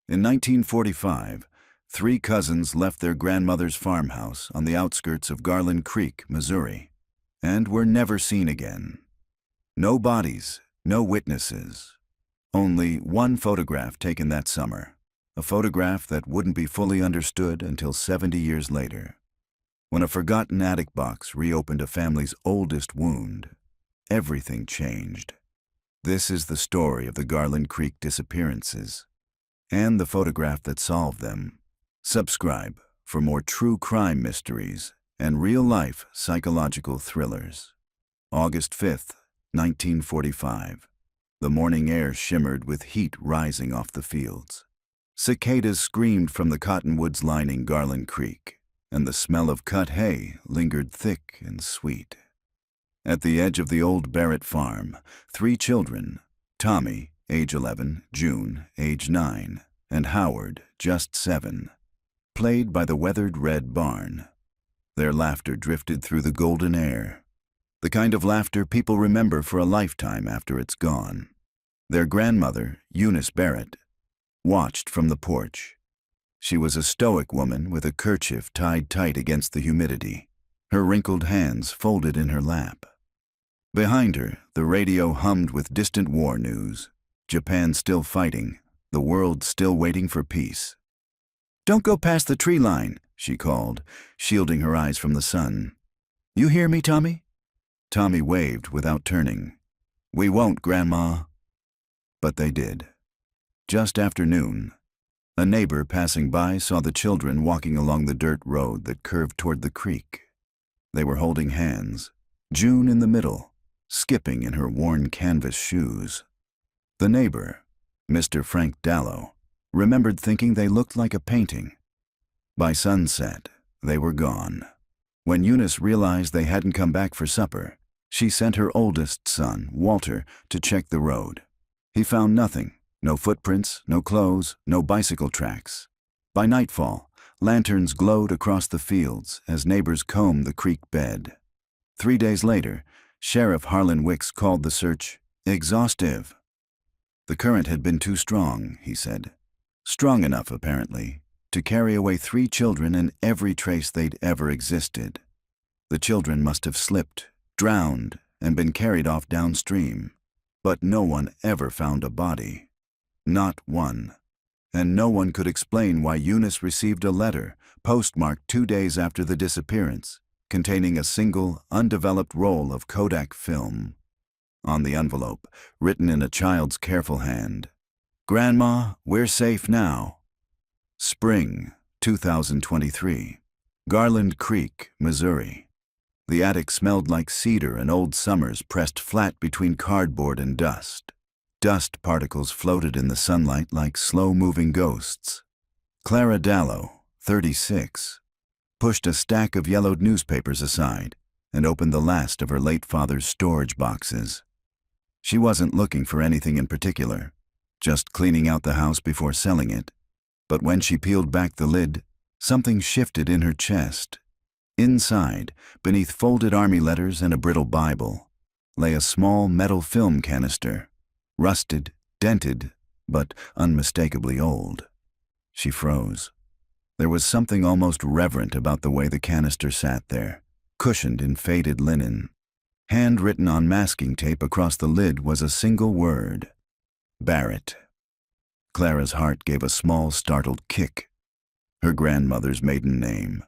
In 1945, three cousins left their grandmother's farmhouse on the outskirts of Garland Creek, Missouri, and were never seen again. No bodies, no witnesses. Only one photograph taken that summer, a photograph that wouldn't be fully understood until 70 years later, when a forgotten attic box reopened a family's oldest wound. Everything changed. This is the story of the Garland Creek disappearances and the photograph that solved them. Subscribe for more true crime mysteries and real-life psychological thrillers. August 5th, 1945. The morning air shimmered with heat rising off the fields. Cicadas screamed from the cottonwoods lining Garland Creek, and the smell of cut hay lingered thick and sweet. At the edge of the old Barrett farm, three children, Tommy, age 11, June, age 9, and Howard, just 7, played by the weathered red barn. Their laughter drifted through the golden air, the kind of laughter people remember for a lifetime after it's gone. Their grandmother, Eunice Barrett, watched from the porch. She was a stoic woman with a kerchief tied tight against the humidity, her wrinkled hands folded in her lap. Behind her, the radio hummed with distant war news. Japan still fighting, the world still waiting for peace. "Don't go past the tree line," she called, shielding her eyes from the sun. "You hear me, Tommy?" Tommy waved without turning. "We won't, Grandma." But they did. Just after noon, a neighbor passing by saw the children walking along the dirt road that curved toward the creek. They were holding hands, June in the middle, skipping in her worn canvas shoes. The neighbor, Mr. Frank Dallow, remembered thinking they looked like a painting. By sunset, they were gone. When Eunice realized they hadn't come back for supper, she sent her oldest son, Walter, to check the road. He found nothing, no footprints, no clothes, no bicycle tracks. By nightfall, lanterns glowed across the fields as neighbors combed the creek bed. 3 days later, Sheriff Harlan Wicks called the search exhaustive. The current had been too strong, he said. Strong enough, apparently, to carry away 3 children and every trace they'd ever existed. The children must have slipped, drowned, and been carried off downstream. But no one ever found a body. Not one. And no one could explain why Eunice received a letter, postmarked 2 days after the disappearance, containing a single, undeveloped roll of Kodak film. On the envelope, written in a child's careful hand, "Grandma, we're safe now." Spring, 2023. Garland Creek, Missouri. The attic smelled like cedar and old summers pressed flat between cardboard and dust. Dust particles floated in the sunlight like slow-moving ghosts. Clara Dallow, 36, pushed a stack of yellowed newspapers aside and opened the last of her late father's storage boxes. She wasn't looking for anything in particular, just cleaning out the house before selling it. But when she peeled back the lid, something shifted in her chest. Inside, beneath folded army letters and a brittle Bible, lay a small metal film canister, rusted, dented, but unmistakably old. She froze. There was something almost reverent about the way the canister sat there, cushioned in faded linen. Handwritten on masking tape across the lid was a single word: Barrett. Clara's heart gave a small, startled kick. Her grandmother's maiden name.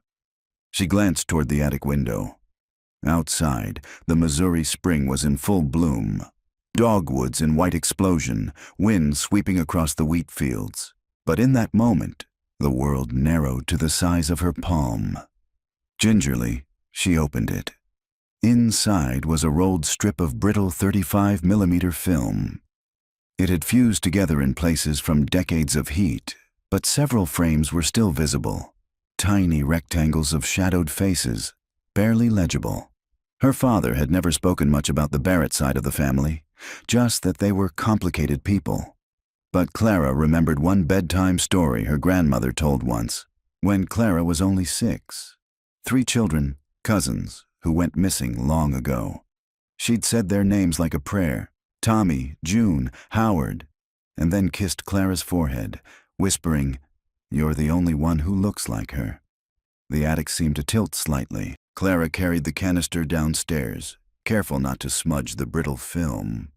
She glanced toward the attic window. Outside, the Missouri spring was in full bloom. Dogwoods in white explosion, wind sweeping across the wheat fields. But in that moment, the world narrowed to the size of her palm. Gingerly, she opened it. Inside was a rolled strip of brittle 35mm film. It had fused together in places from decades of heat, but several frames were still visible. Tiny rectangles of shadowed faces, barely legible. Her father had never spoken much about the Barrett side of the family, just that they were complicated people. But Clara remembered one bedtime story her grandmother told once, when Clara was only 6. 3 children, cousins, who went missing long ago. She'd said their names like a prayer: Tommy, June, Howard, and then kissed Clara's forehead, whispering, "You're the only one who looks like her." The attic seemed to tilt slightly. Clara carried the canister downstairs, careful not to smudge the brittle film.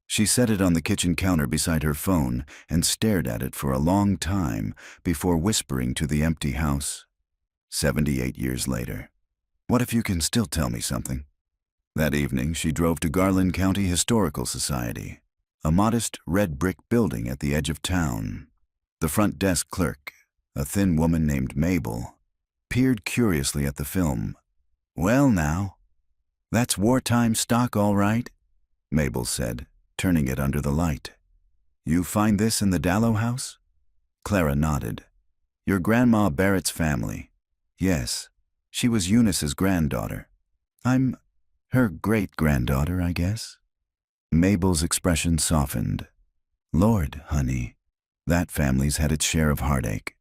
She set it on the kitchen counter beside her phone and stared at it for a long time before whispering to the empty house. 78 years later. "What if you can still tell me something?" That evening, she drove to Garland County Historical Society, a modest red brick building at the edge of town. The front desk clerk, a thin woman named Mabel, peered curiously at the film. "Well now, that's wartime stock all right," Mabel said, turning it under the light. "You find this in the Dallow house?" Clara nodded. "Your Grandma Barrett's family." "Yes, she was Eunice's granddaughter. I'm her great-granddaughter, I guess." Mabel's expression softened. "Lord, honey, that family's had its share of heartache."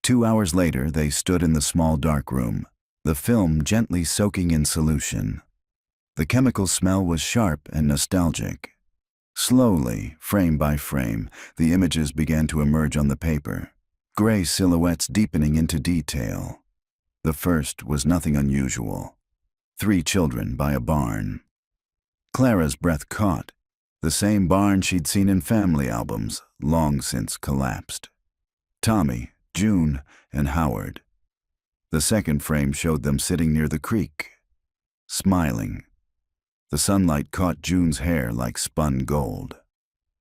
2 hours later, they stood in the small dark room, the film gently soaking in solution. The chemical smell was sharp and nostalgic. Slowly, frame by frame, the images began to emerge on the paper, gray silhouettes deepening into detail. The first was nothing unusual. 3 children by a barn. Clara's breath caught, the same barn she'd seen in family albums, long since collapsed. Tommy, June, and Howard. The second frame showed them sitting near the creek, smiling. The sunlight caught June's hair like spun gold.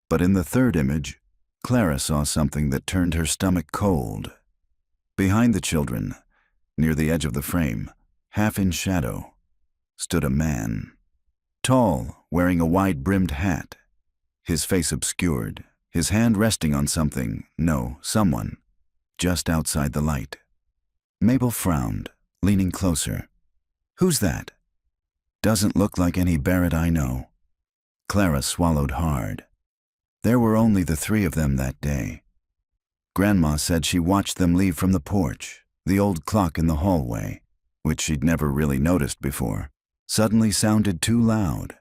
But in the third image, Clara saw something that turned her stomach cold. Behind the children, near the edge of the frame, half in shadow, stood a man. Tall, wearing a wide-brimmed hat, his face obscured, his hand resting on someone, just outside the light. Mabel frowned, leaning closer. "Who's that?" "Doesn't look like any Barrett I know." Clara swallowed hard. There were only the 3 of them that day. Grandma said she watched them leave from the porch. The old clock in the hallway, which she'd never really noticed before, suddenly sounded too loud,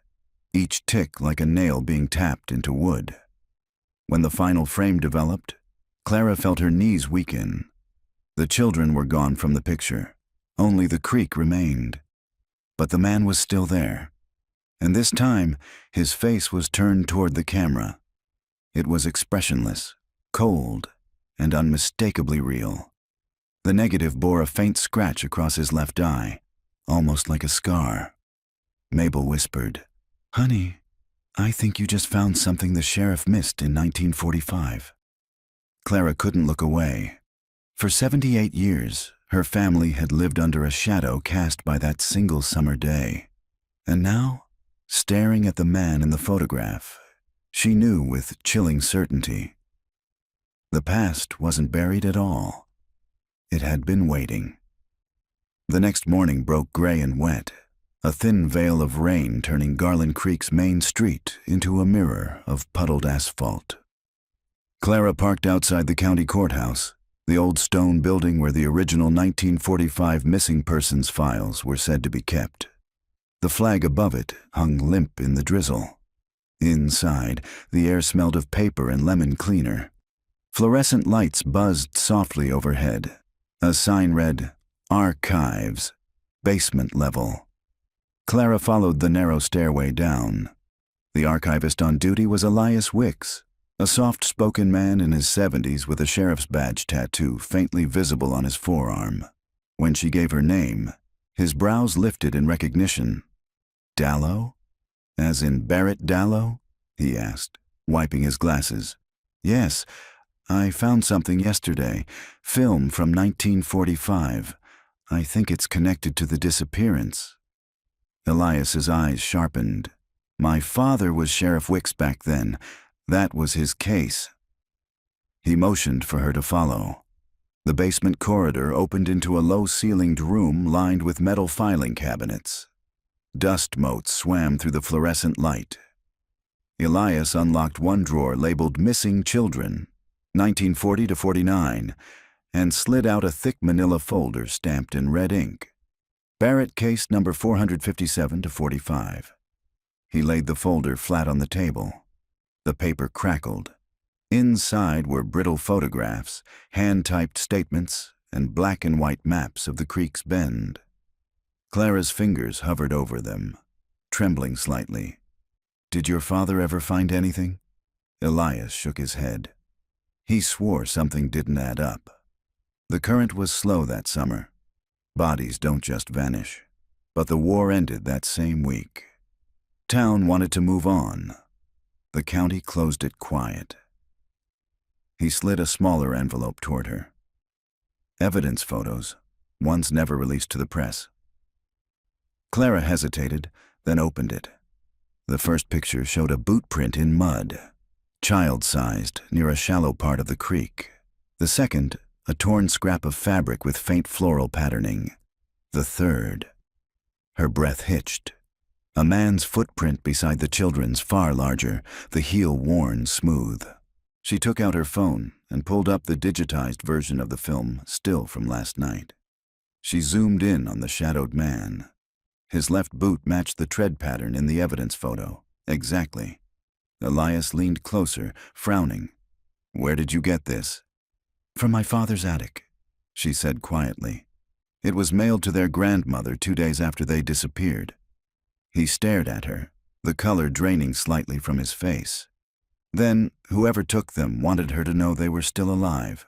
each tick like a nail being tapped into wood. When the final frame developed, Clara felt her knees weaken. The children were gone from the picture. Only the creek remained. But the man was still there. And this time, his face was turned toward the camera. It was expressionless, cold, and unmistakably real. The negative bore a faint scratch across his left eye, almost like a scar. Mabel whispered, "Honey, I think you just found something the sheriff missed in 1945. Clara couldn't look away. For 78 years, her family had lived under a shadow cast by that single summer day. And now, staring at the man in the photograph, she knew with chilling certainty. The past wasn't buried at all. It had been waiting. The next morning broke gray and wet, a thin veil of rain turning Garland Creek's main street into a mirror of puddled asphalt. Clara parked outside the county courthouse, the old stone building where the original 1945 missing persons files were said to be kept. The flag above it hung limp in the drizzle. Inside, the air smelled of paper and lemon cleaner. Fluorescent lights buzzed softly overhead. A sign read, "Archives, basement level." Clara followed the narrow stairway down. The archivist on duty was Elias Wicks, a soft-spoken man in his 70s with a sheriff's badge tattoo faintly visible on his forearm. When she gave her name, his brows lifted in recognition. "Dallow? As in Barrett Dallow?" he asked, wiping his glasses. "Yes, I found something yesterday, film from 1945. I think it's connected to the disappearance." Elias's eyes sharpened. "My father was Sheriff Wicks back then. That was his case." He motioned for her to follow. The basement corridor opened into a low-ceilinged room lined with metal filing cabinets. Dust motes swam through the fluorescent light. Elias unlocked one drawer labeled Missing Children, 1940 to 49, and slid out a thick manila folder stamped in red ink. Barrett case number 457 to 45. He laid the folder flat on the table. The paper crackled. Inside were brittle photographs, hand-typed statements, and black and white maps of the creek's bend. Clara's fingers hovered over them, trembling slightly. "Did your father ever find anything?" Elias shook his head. He swore something didn't add up. The current was slow that summer. Bodies don't just vanish. But the war ended that same week. Town wanted to move on. The county closed it quiet. He slid a smaller envelope toward her. Evidence photos, ones never released to the press. Clara hesitated, then opened it. The first picture showed a boot print in mud, child-sized, near a shallow part of the creek. The second, a torn scrap of fabric with faint floral patterning. The third. Her breath hitched. A man's footprint beside the children's, far larger, the heel worn smooth. She took out her phone and pulled up the digitized version of the film, still from last night. She zoomed in on the shadowed man. His left boot matched the tread pattern in the evidence photo. Exactly. Elias leaned closer, frowning. "Where did you get this?" "From my father's attic," she said quietly. It was mailed to their grandmother 2 days after they disappeared. He stared at her, the color draining slightly from his face. Then, whoever took them wanted her to know they were still alive,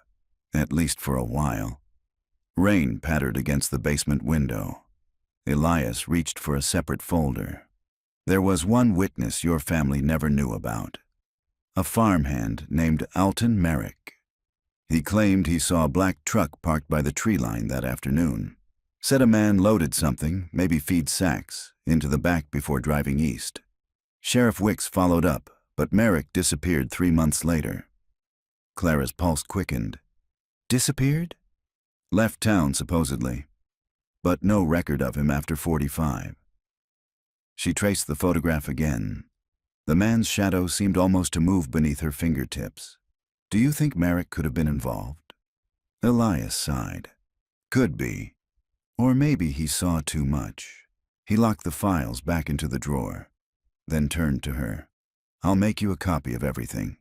at least for a while. Rain pattered against the basement window. Elias reached for a separate folder. There was one witness your family never knew about. A farmhand named Alton Merrick. He claimed he saw a black truck parked by the tree line that afternoon. Said a man loaded something, maybe feed sacks, into the back before driving east. Sheriff Wicks followed up, but Merrick disappeared 3 months later. Clara's pulse quickened. Disappeared? Left town, supposedly. But no record of him after 45. She traced the photograph again. The man's shadow seemed almost to move beneath her fingertips. "Do you think Merrick could have been involved?" Elias sighed. "Could be. Or maybe he saw too much." He locked the files back into the drawer, then turned to her. "I'll make you a copy of everything.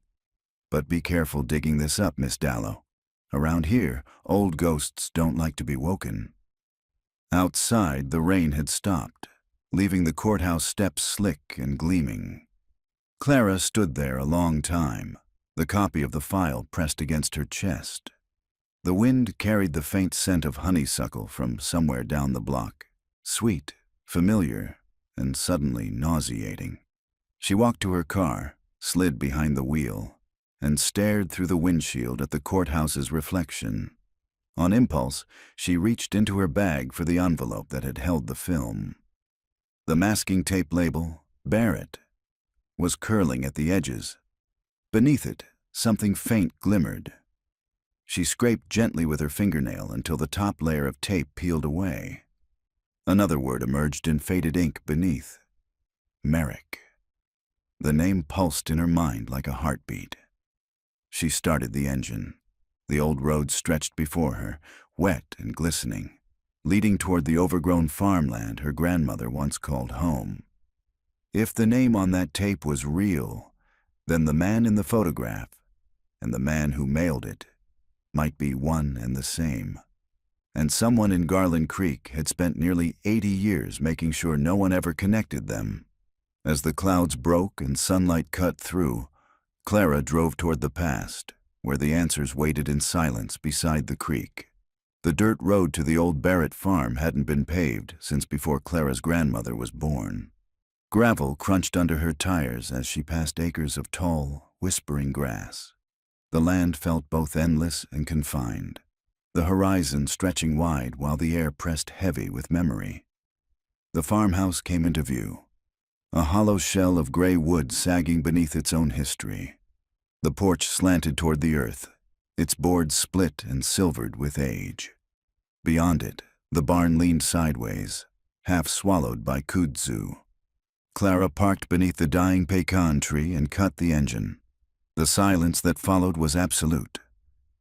But be careful digging this up, Miss Dallow. Around here, old ghosts don't like to be woken." Outside, the rain had stopped, leaving the courthouse steps slick and gleaming. Clara stood there a long time, the copy of the file pressed against her chest. The wind carried the faint scent of honeysuckle from somewhere down the block, sweet, familiar, and suddenly nauseating. She walked to her car, slid behind the wheel, and stared through the windshield at the courthouse's reflection. On impulse, she reached into her bag for the envelope that had held the film. The masking tape label, Barrett, was curling at the edges. Beneath it, something faint glimmered. She scraped gently with her fingernail until the top layer of tape peeled away. Another word emerged in faded ink beneath. Merrick. The name pulsed in her mind like a heartbeat. She started the engine. The old road stretched before her, wet and glistening, leading toward the overgrown farmland her grandmother once called home. If the name on that tape was real, then the man in the photograph, and the man who mailed it, might be one and the same. And someone in Garland Creek had spent nearly 80 years making sure no one ever connected them. As the clouds broke and sunlight cut through, Clara drove toward the past, where the answers waited in silence beside the creek. The dirt road to the old Barrett farm hadn't been paved since before Clara's grandmother was born. Gravel crunched under her tires as she passed acres of tall, whispering grass. The land felt both endless and confined, the horizon stretching wide while the air pressed heavy with memory. The farmhouse came into view, a hollow shell of gray wood sagging beneath its own history. The porch slanted toward the earth, its boards split and silvered with age. Beyond it, the barn leaned sideways, half swallowed by kudzu. Clara parked beneath the dying pecan tree and cut the engine. The silence that followed was absolute.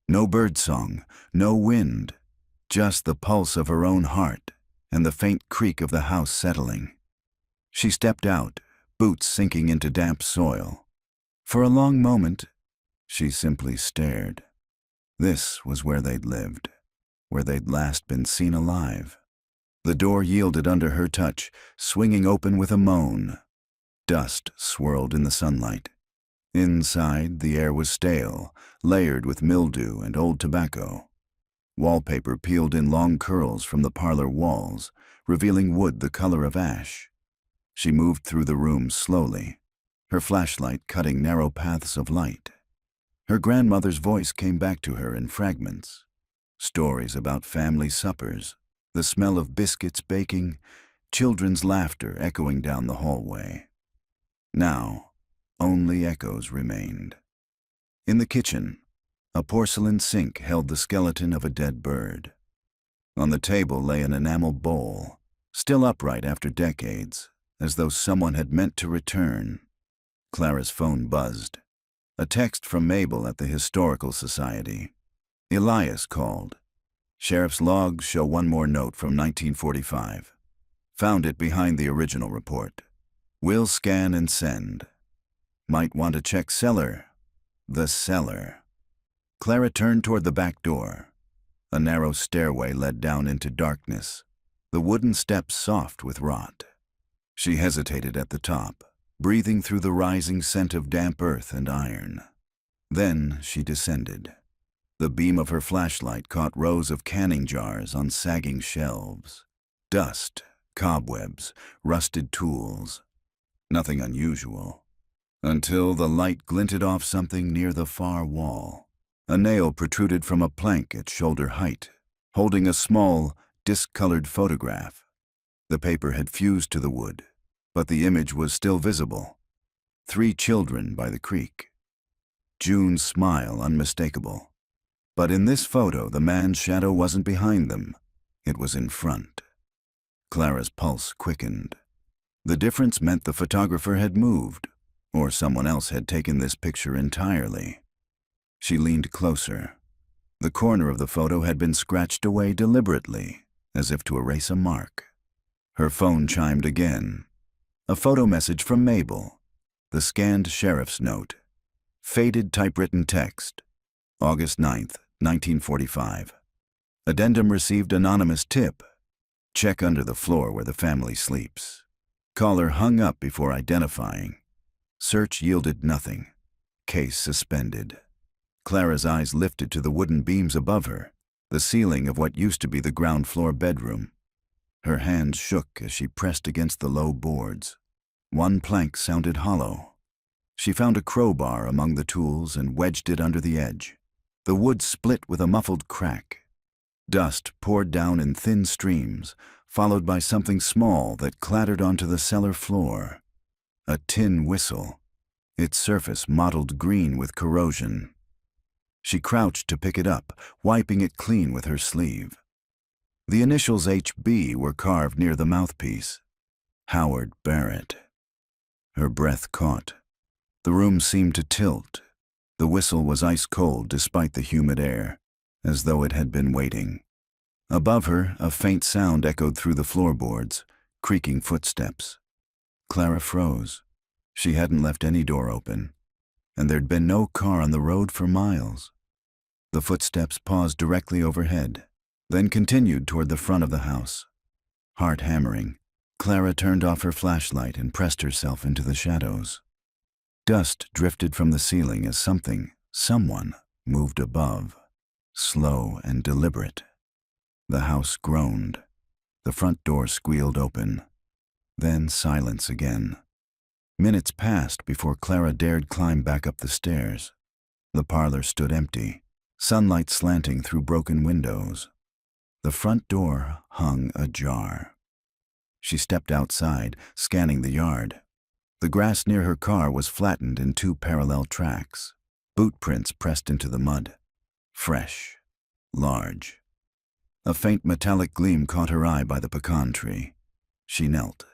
No birdsong, no wind, just the pulse of her own heart and the faint creak of the house settling. She stepped out, boots sinking into damp soil. For a long moment, She simply stared. This was where they'd lived, where they'd last been seen alive. The door yielded under her touch, swinging open with a moan. Dust swirled in the sunlight. Inside, the air was stale, layered with mildew and old tobacco. Wallpaper peeled in long curls from the parlor walls, revealing wood the color of ash. She moved through the room slowly, her flashlight cutting narrow paths of light. Her grandmother's voice came back to her in fragments. Stories about family suppers, the smell of biscuits baking, children's laughter echoing down the hallway. Now, only echoes remained. In the kitchen, a porcelain sink held the skeleton of a dead bird. On the table lay an enamel bowl, still upright after decades, as though someone had meant to return. Clara's phone buzzed. A text from Mabel at the Historical Society. Elias called. Sheriff's logs show one more note from 1945. Found it behind the original report. Will scan and send. Might want to check cellar. The cellar. Clara turned toward the back door. A narrow stairway led down into darkness, the wooden steps soft with rot. She hesitated at the top, breathing through the rising scent of damp earth and iron. Then she descended. The beam of her flashlight caught rows of canning jars on sagging shelves. Dust, cobwebs, rusted tools. Nothing unusual. Until the light glinted off something near the far wall. A nail protruded from a plank at shoulder height, holding a small, disc-colored photograph. The paper had fused to the wood, but the image was still visible. 3 children by the creek. June's smile unmistakable. But in this photo, the man's shadow wasn't behind them. It was in front. Clara's pulse quickened. The difference meant the photographer had moved, or someone else had taken this picture entirely. She leaned closer. The corner of the photo had been scratched away deliberately, as if to erase a mark. Her phone chimed again. A photo message from Mabel. The scanned sheriff's note. Faded typewritten text. August 9th, 1945. Addendum received anonymous tip. Check under the floor where the family sleeps. Caller hung up before identifying. Search yielded nothing. Case suspended. Clara's eyes lifted to the wooden beams above her, the ceiling of what used to be the ground floor bedroom. Her hands shook as she pressed against the low boards. One plank sounded hollow. She found a crowbar among the tools and wedged it under the edge. The wood split with a muffled crack. Dust poured down in thin streams, followed by something small that clattered onto the cellar floor. A tin whistle, its surface mottled green with corrosion. She crouched to pick it up, wiping it clean with her sleeve. The initials HB were carved near the mouthpiece. Howard Barrett. Her breath caught. The room seemed to tilt. The whistle was ice cold despite the humid air, as though it had been waiting. Above her, a faint sound echoed through the floorboards, creaking footsteps. Clara froze. She hadn't left any door open, and there'd been no car on the road for miles. The footsteps paused directly overhead, then continued toward the front of the house. Heart hammering, Clara turned off her flashlight and pressed herself into the shadows. Dust drifted from the ceiling as someone, moved above, slow and deliberate. The house groaned. The front door squealed open. Then silence again. Minutes passed before Clara dared climb back up the stairs. The parlor stood empty, sunlight slanting through broken windows. The front door hung ajar. She stepped outside, scanning the yard. The grass near her car was flattened in 2 parallel tracks, boot prints pressed into the mud. Fresh, large. A faint metallic gleam caught her eye by the pecan tree. She knelt.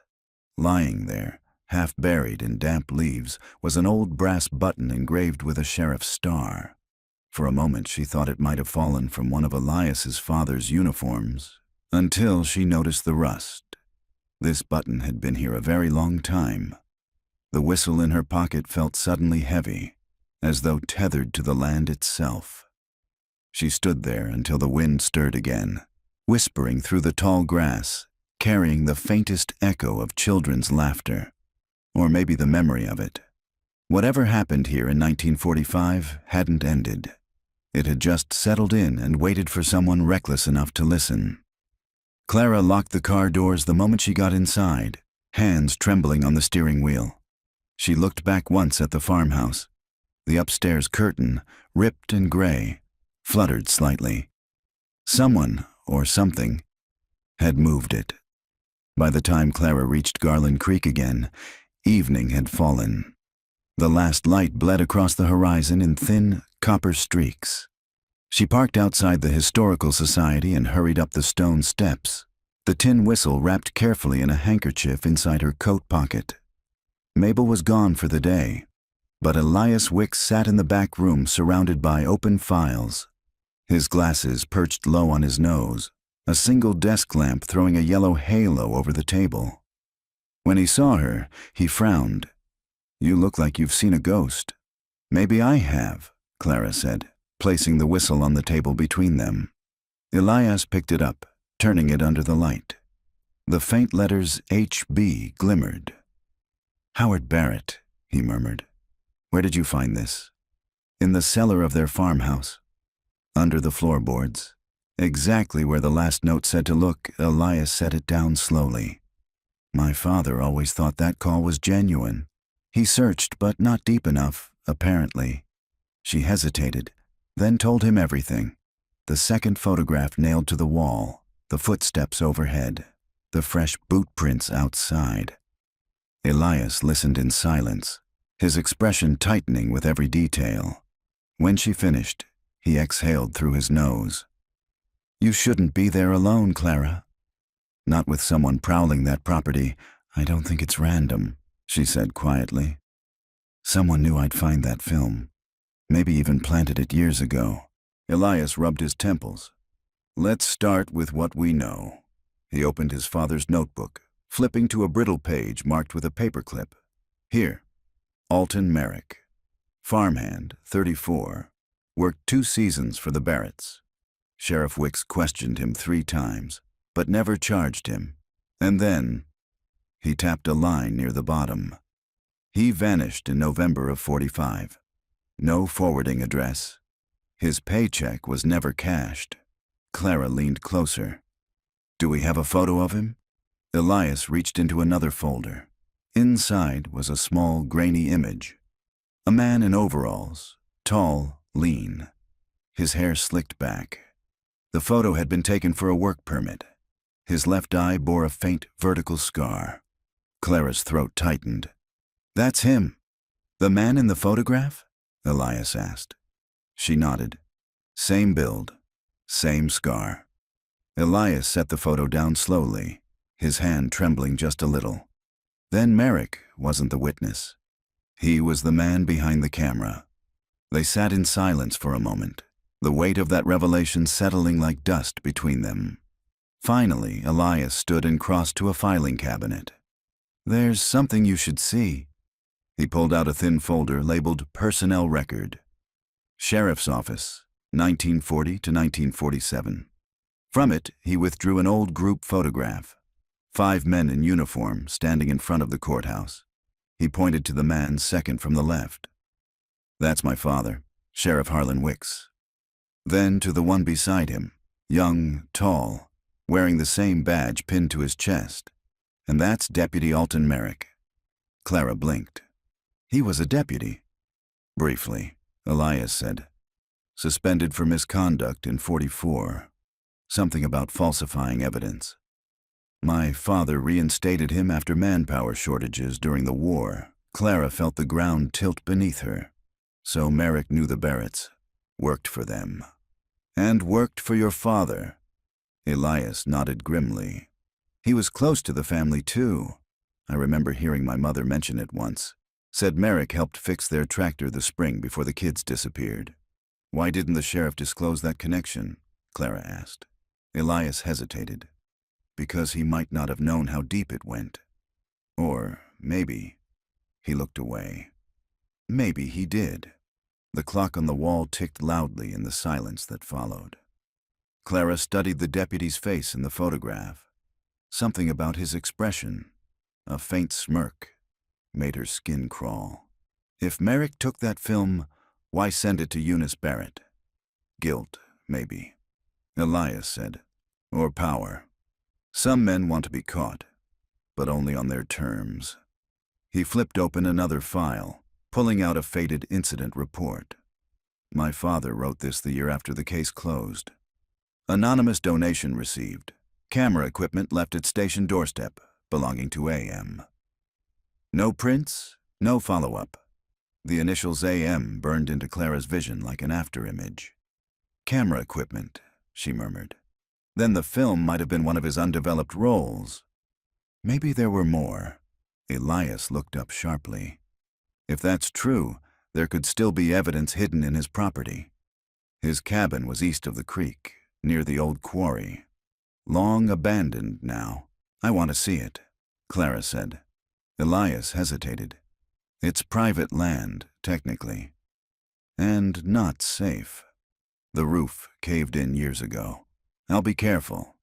Lying there, half buried in damp leaves, was an old brass button engraved with a sheriff's star. For a moment she thought it might have fallen from one of Elias's father's uniforms, until she noticed the rust. This button had been here a very long time. The whistle in her pocket felt suddenly heavy. as though tethered to the land itself. She stood there until the wind stirred again, whispering through the tall grass, carrying the faintest echo of children's laughter, or maybe the memory of it. Whatever happened here in 1945 hadn't ended. It had just settled in and waited for someone reckless enough to listen. Clara locked the car doors the moment she got inside, hands trembling on the steering wheel. She looked back once at the farmhouse. The upstairs curtain, ripped and gray, fluttered slightly. Someone, or something, had moved it. By the time Clara reached Garland Creek again, evening had fallen. The last light bled across the horizon in thin, copper streaks. She parked outside the Historical Society and hurried up the stone steps, the tin whistle wrapped carefully in a handkerchief inside her coat pocket. Mabel was gone for the day, but Elias Wicks sat in the back room surrounded by open files, his glasses perched low on his nose, a single desk lamp throwing a yellow halo over the table. When he saw her, he frowned. "You look like you've seen a ghost." "Maybe I have," Clara said, placing the whistle on the table between them. Elias picked it up, turning it under the light. The faint letters HB glimmered. "Howard Barrett," he murmured. "Where did you find this?" "In the cellar of their farmhouse. Under the floorboards. Exactly where the last note said to look." Elias set it down slowly. "My father always thought that call was genuine. He searched, but not deep enough, apparently." She hesitated, then told him everything. The second photograph nailed to the wall, the footsteps overhead, the fresh boot prints outside. Elias listened in silence, his expression tightening with every detail. When she finished, he exhaled through his nose. "You shouldn't be there alone, Clara." "Not with someone prowling that property. I don't think it's random," she said quietly. "Someone knew I'd find that film. Maybe even planted it years ago." Elias rubbed his temples. "Let's start with what we know." He opened his father's notebook, flipping to a brittle page marked with a paperclip. "Here, Alton Merrick. Farmhand, 34. Worked 2 seasons for the Barretts. Sheriff Wicks questioned him 3 times, but never charged him. And then," he tapped a line near the bottom, "he vanished in November of 45. No forwarding address. His paycheck was never cashed." Clara leaned closer. "Do we have a photo of him?" Elias reached into another folder. Inside was a small, grainy image. A man in overalls, tall, lean, his hair slicked back. The photo had been taken for a work permit. His left eye bore a faint vertical scar. Clara's throat tightened. "That's him. The man in the photograph?" Elias asked. She nodded. "Same build, same scar." Elias set the photo down slowly, his hand trembling just a little. Then Merrick wasn't the witness. He was the man behind the camera. They sat in silence for a moment, the weight of that revelation settling like dust between them. Finally, Elias stood and crossed to a filing cabinet. "There's something you should see." He pulled out a thin folder labeled Personnel Record. "Sheriff's Office, 1940 to 1947. From it, he withdrew an old group photograph. 5 men in uniform standing in front of the courthouse. He pointed to the man second from the left. "That's my father, Sheriff Harlan Wicks." Then to the one beside him, young, tall, wearing the same badge pinned to his chest. "And that's Deputy Alton Merrick." Clara blinked. "He was a deputy." "Briefly," Elias said. "Suspended for misconduct in 44. Something about falsifying evidence. My father reinstated him after manpower shortages during the war." Clara felt the ground tilt beneath her. "So Merrick knew the Barretts, worked for them." "And worked for your father." Elias nodded grimly. "He was close to the family, too. I remember hearing my mother mention it once. Said Merrick helped fix their tractor the spring before the kids disappeared." "Why didn't the sheriff disclose that connection?" Clara asked. Elias hesitated. "Because he might not have known how deep it went. Or maybe," he looked away, "maybe he did." The clock on the wall ticked loudly in the silence that followed. Clara studied the deputy's face in the photograph. Something about his expression, a faint smirk, made her skin crawl. If Merrick took that film, why send it to Eunice Barrett? Guilt, maybe. Elias said. Or power. Some men want to be caught, but only on their terms. He flipped open another file, pulling out a faded incident report. My father wrote this the year after the case closed. Anonymous donation received. Camera equipment left at station doorstep, belonging to AM. No prints, no follow-up. The initials AM burned into Clara's vision like an afterimage. Camera equipment, she murmured. Then the film might have been one of his undeveloped roles. Maybe there were more. Elias looked up sharply. If that's true, there could still be evidence hidden in his property. His cabin was east of the creek, near the old quarry. Long abandoned now. I want to see it, Clara said. Elias hesitated. It's private land, technically. And not safe. The roof caved in years ago. I'll be careful.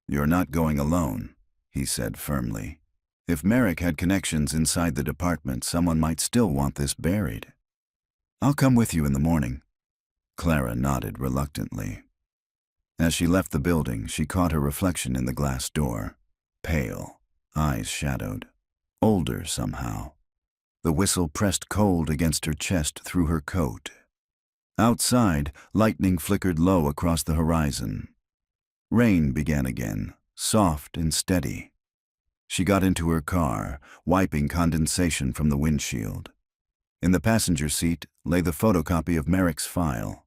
You're not going alone, he said firmly. If Merrick had connections inside the department, someone might still want this buried. I'll come with you in the morning. Clara nodded reluctantly. As she left the building, she caught her reflection in the glass door. Pale, eyes shadowed. Older somehow. The whistle pressed cold against her chest through her coat. Outside, lightning flickered low across the horizon. Rain began again, soft and steady. She got into her car, wiping condensation from the windshield. In the passenger seat lay the photocopy of Merrick's file.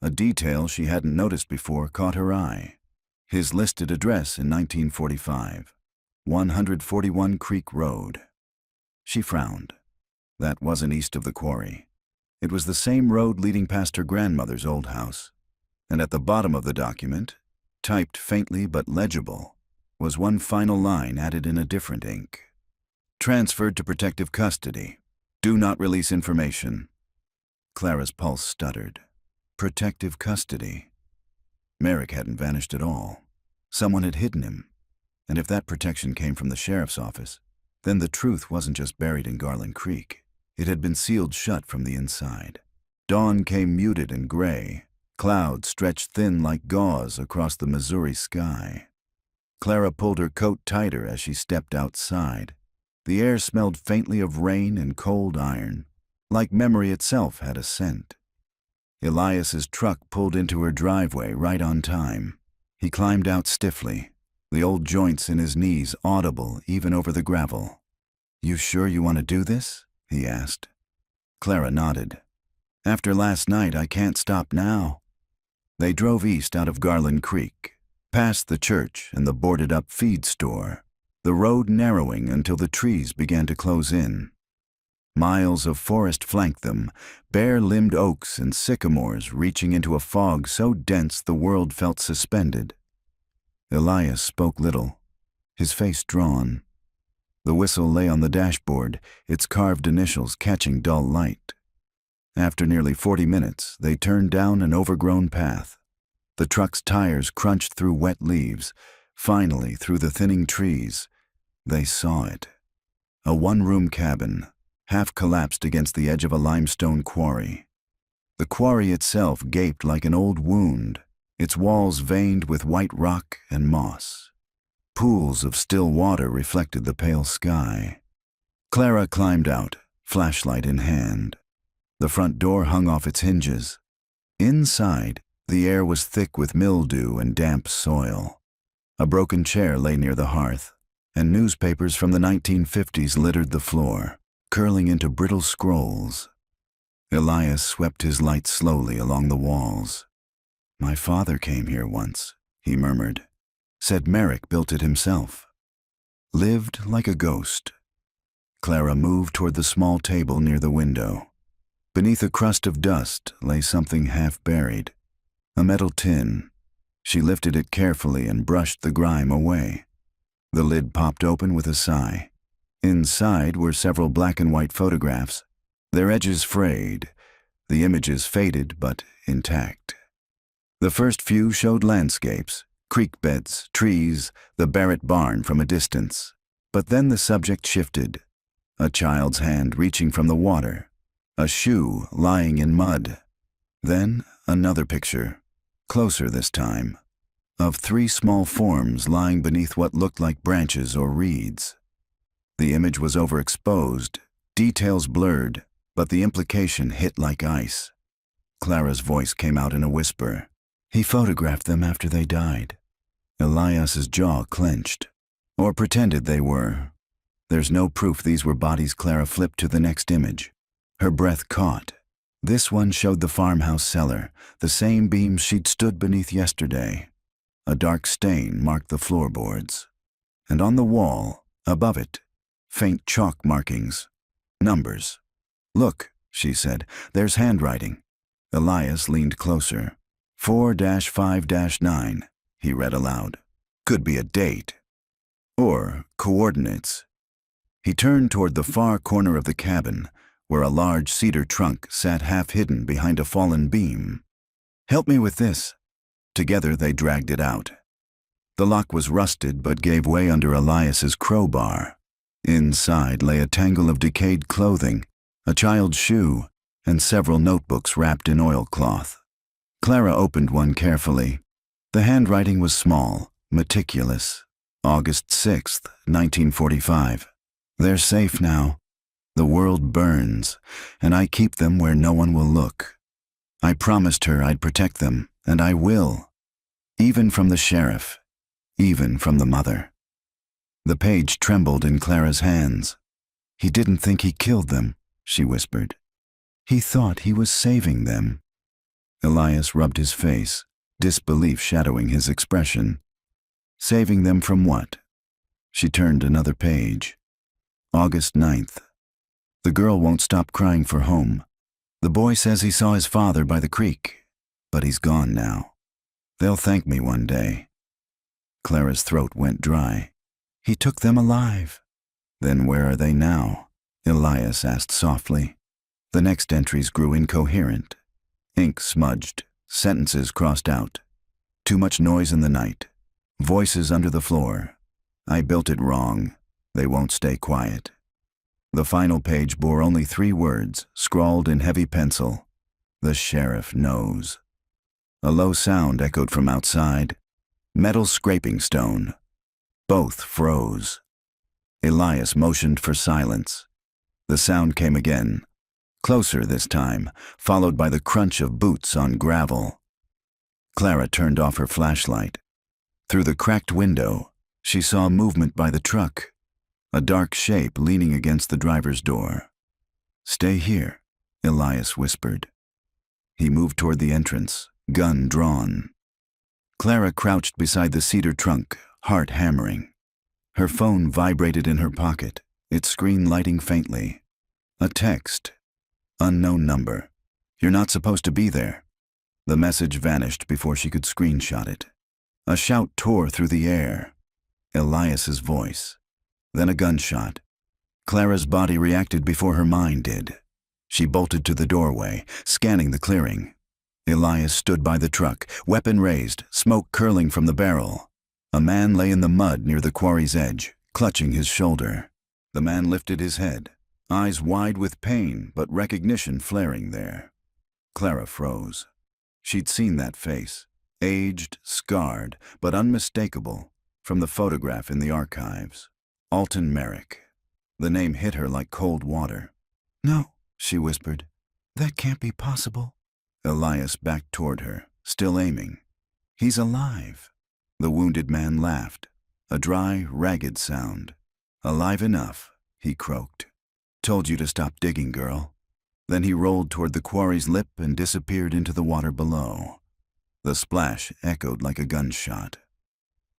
A detail she hadn't noticed before caught her eye. His listed address in 1945, 141 Creek Road. She frowned. That wasn't east of the quarry. It was the same road leading past her grandmother's old house. And at the bottom of the document, typed faintly but legible, was one final line added in a different ink. Transferred to protective custody. Do not release information. Clara's pulse stuttered. Protective custody. Merrick hadn't vanished at all. Someone had hidden him. And if that protection came from the sheriff's office, then the truth wasn't just buried in Garland Creek. It had been sealed shut from the inside. Dawn came muted and gray. Clouds stretched thin like gauze across the Missouri sky. Clara pulled her coat tighter as she stepped outside. The air smelled faintly of rain and cold iron, like memory itself had a scent. Elias's truck pulled into her driveway right on time. He climbed out stiffly, the old joints in his knees audible even over the gravel. You sure you want to do this? He asked. Clara nodded. After last night, I can't stop now. They drove east out of Garland Creek, past the church and the boarded-up feed store, the road narrowing until the trees began to close in. Miles of forest flanked them, bare-limbed oaks and sycamores reaching into a fog so dense the world felt suspended. Elias spoke little, his face drawn. The whistle lay on the dashboard, its carved initials catching dull light. After nearly 40 minutes, they turned down an overgrown path. The truck's tires crunched through wet leaves. Finally, through the thinning trees, they saw it. A one-room cabin, half collapsed against the edge of a limestone quarry. The quarry itself gaped like an old wound, its walls veined with white rock and moss. Pools of still water reflected the pale sky. Clara climbed out, flashlight in hand. The front door hung off its hinges. Inside, the air was thick with mildew and damp soil. A broken chair lay near the hearth, and newspapers from the 1950s littered the floor, curling into brittle scrolls. Elias swept his light slowly along the walls. My father came here once, he murmured. Said Merrick built it himself. Lived like a ghost. Clara moved toward the small table near the window. Beneath a crust of dust lay something half buried. A metal tin. She lifted it carefully and brushed the grime away. The lid popped open with a sigh. Inside were several black and white photographs, their edges frayed, The images faded but intact. The first few showed landscapes, creek beds, trees, the Barrett barn from a distance. But then the subject shifted. A child's hand reaching from the water, a shoe lying in mud. Then another picture, closer this time, of 3 small forms lying beneath what looked like branches or reeds. The image was overexposed, details blurred, but the implication hit like ice. Clara's voice came out in a whisper. He photographed them after they died. Elias's jaw clenched, or pretended they were. There's no proof these were bodies. Clara flipped to the next image. Her breath caught. This one showed the farmhouse cellar, the same beams she'd stood beneath yesterday. A dark stain marked the floorboards. And on the wall, above it, faint chalk markings. Numbers. "Look," she said, "there's handwriting." Elias leaned closer. 4-5-9, he read aloud. Could be a date. Or coordinates. He turned toward the far corner of the cabin, where a large cedar trunk sat half-hidden behind a fallen beam. "Help me with this." Together they dragged it out. The lock was rusted but gave way under Elias's crowbar. Inside lay a tangle of decayed clothing, a child's shoe, and several notebooks wrapped in oilcloth. Clara opened one carefully. The handwriting was small, meticulous. August 6th, 1945. "They're safe now. The world burns, and I keep them where no one will look. I promised her I'd protect them, and I will. Even from the sheriff, even from the mother." The page trembled in Clara's hands. "He didn't think he killed them," she whispered. "He thought he was saving them." Elias rubbed his face, disbelief shadowing his expression. "Saving them from what?" She turned another page. August 9th. "The girl won't stop crying for home. The boy says he saw his father by the creek, but he's gone now. They'll thank me one day." Clara's throat went dry. "He took them alive." "Then where are they now?" Elias asked softly. The next entries grew incoherent. Ink smudged, sentences crossed out. "Too much noise in the night. Voices under the floor. I built it wrong. They won't stay quiet." The final page bore only 3 words, scrawled in heavy pencil. "The sheriff knows." A low sound echoed from outside. Metal scraping stone. Both froze. Elias motioned for silence. The sound came again. Closer this time, followed by the crunch of boots on gravel. Clara turned off her flashlight. Through the cracked window, she saw movement by the truck, a dark shape leaning against the driver's door. "Stay here," Elias whispered. He moved toward the entrance, gun drawn. Clara crouched beside the cedar trunk, heart hammering. Her phone vibrated in her pocket, its screen lighting faintly. A text. Unknown number. "You're not supposed to be there." The message vanished before she could screenshot it. A shout tore through the air. Elias's voice. Then a gunshot. Clara's body reacted before her mind did. She bolted to the doorway, scanning the clearing. Elias stood by the truck, weapon raised, smoke curling from the barrel. A man lay in the mud near the quarry's edge, clutching his shoulder. The man lifted his head, eyes wide with pain but recognition flaring there. Clara froze. She'd seen that face, aged, scarred, but unmistakable, from the photograph in the archives. Alton Merrick. The name hit her like cold water. "No," she whispered. "That can't be possible." Elias backed toward her, still aiming. "He's alive." The wounded man laughed, a dry, ragged sound. "Alive enough," he croaked. "Told you to stop digging, girl." Then he rolled toward the quarry's lip and disappeared into the water below. The splash echoed like a gunshot.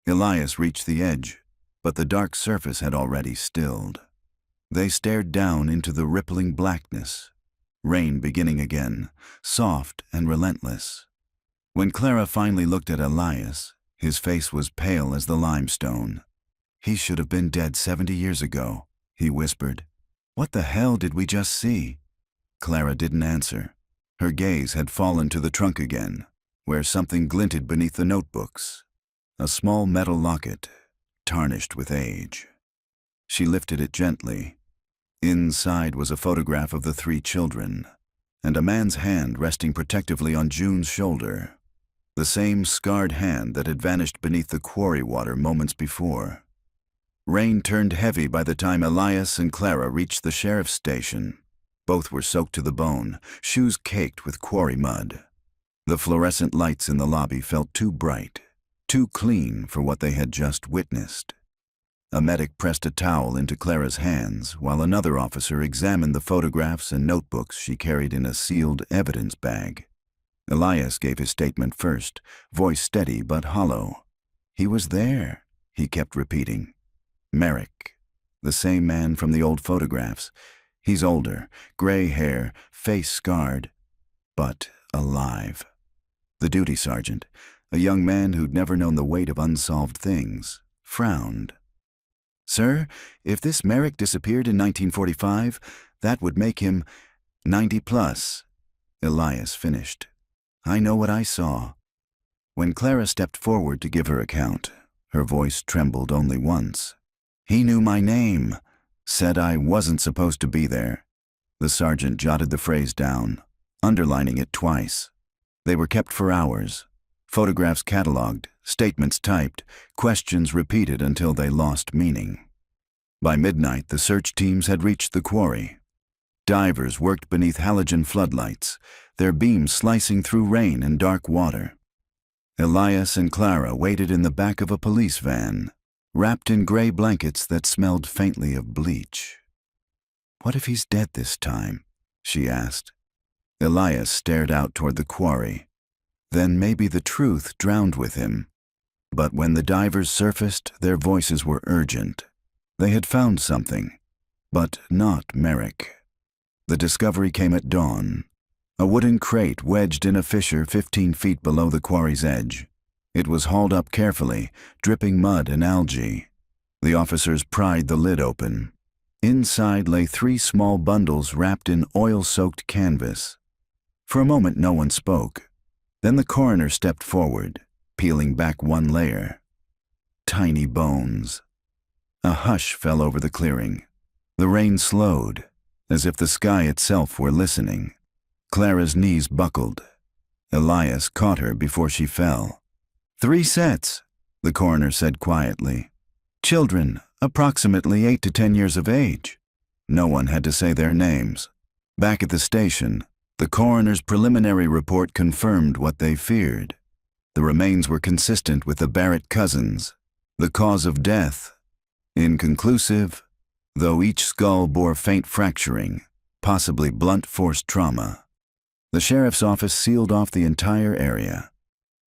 Elias reached the edge, but the dark surface had already stilled. They stared down into the rippling blackness, rain beginning again, soft and relentless. When Clara finally looked at Elias, his face was pale as the limestone. "He should have been dead 70 years ago," he whispered. "What the hell did we just see?" Clara didn't answer. Her gaze had fallen to the trunk again, where something glinted beneath the notebooks. A small metal locket, tarnished with age. She lifted it gently. Inside was a photograph of the 3 children, and a man's hand resting protectively on June's shoulder. The same scarred hand that had vanished beneath the quarry water moments before. Rain turned heavy by the time Elias and Clara reached the sheriff's station. Both were soaked to the bone, shoes caked with quarry mud. The fluorescent lights in the lobby felt too bright, too clean for what they had just witnessed. A medic pressed a towel into Clara's hands while another officer examined the photographs and notebooks she carried in a sealed evidence bag. Elias gave his statement first, voice steady but hollow. He was there, he kept repeating. Merrick, the same man from the old photographs. He's older, gray hair, face scarred, but alive. The duty sergeant, a young man who'd never known the weight of unsolved things, frowned. Sir, if this Merrick disappeared in 1945, that would make him 90 plus. Elias finished. I know what I saw. When Clara stepped forward to give her account, her voice trembled only once. He knew my name, said I wasn't supposed to be there. The sergeant jotted the phrase down, underlining it twice. They were kept for hours. Photographs catalogued, statements typed, questions repeated until they lost meaning. By midnight, the search teams had reached the quarry. Divers worked beneath halogen floodlights, their beams slicing through rain and dark water. Elias and Clara waited in the back of a police van, wrapped in gray blankets that smelled faintly of bleach. What if he's dead this time? She asked. Elias stared out toward the quarry. Then maybe the truth drowned with him. But when the divers surfaced, their voices were urgent. They had found something, but not Merrick. The discovery came at dawn. A wooden crate wedged in a fissure 15 feet below the quarry's edge. It was hauled up carefully, dripping mud and algae. The officers pried the lid open. Inside lay 3 small bundles wrapped in oil-soaked canvas. For a moment no one spoke. Then the coroner stepped forward, peeling back one layer. Tiny bones. A hush fell over the clearing. The rain slowed, as if the sky itself were listening. Clara's knees buckled. Elias caught her before she fell. 3 sets, the coroner said quietly. Children, approximately 8 to 10 years of age. No one had to say their names. Back at the station, the coroner's preliminary report confirmed what they feared. The remains were consistent with the Barrett cousins. The cause of death, inconclusive, though each skull bore faint fracturing, possibly blunt force trauma. The sheriff's office sealed off the entire area.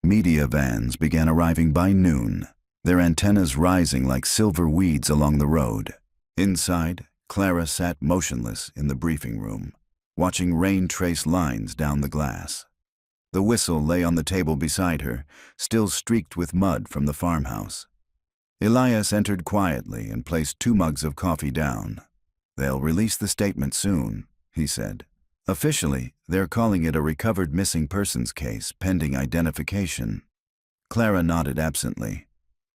Media vans began arriving by noon, their antennas rising like silver weeds along the road. Inside, Clara sat motionless in the briefing room, watching rain trace lines down the glass. The whistle lay on the table beside her, still streaked with mud from the farmhouse. Elias entered quietly and placed 2 mugs of coffee down. They'll release the statement soon, he said. Officially, they're calling it a recovered missing persons case pending identification. Clara nodded absently.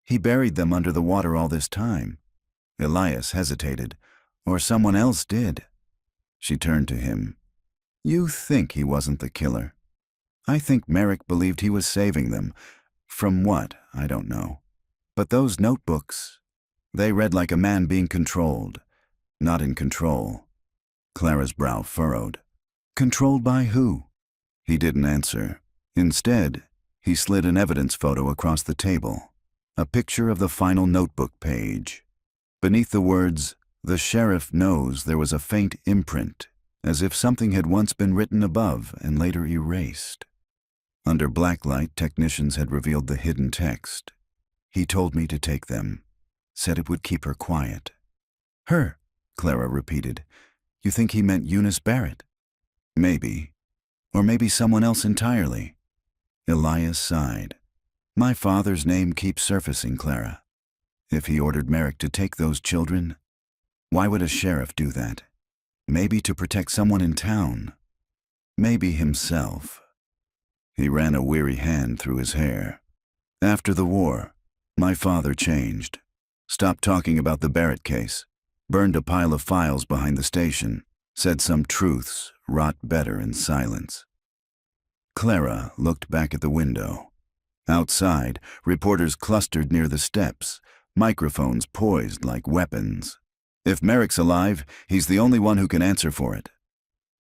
He buried them under the water all this time. Elias hesitated. Or someone else did. She turned to him. You think he wasn't the killer. I think Merrick believed he was saving them. From what, I don't know. But those notebooks, they read like a man being controlled, not in control. Clara's brow furrowed. Controlled by who? He didn't answer. Instead, he slid an evidence photo across the table, a picture of the final notebook page. Beneath the words, "The sheriff knows," there was a faint imprint, as if something had once been written above and later erased. Under blacklight, technicians had revealed the hidden text. He told me to take them, said it would keep her quiet. Her, Clara repeated. You think he meant Eunice Barrett? Maybe. Or maybe someone else entirely. Elias sighed. My father's name keeps surfacing, Clara. If he ordered Merrick to take those children, why would a sheriff do that? Maybe to protect someone in town. Maybe himself. He ran a weary hand through his hair. After the war, my father changed. Stopped talking about the Barrett case. Burned a pile of files behind the station. Said some truths rot better in silence. Clara looked back at the window. Outside, reporters clustered near the steps, microphones poised like weapons. If Merrick's alive, he's the only one who can answer for it.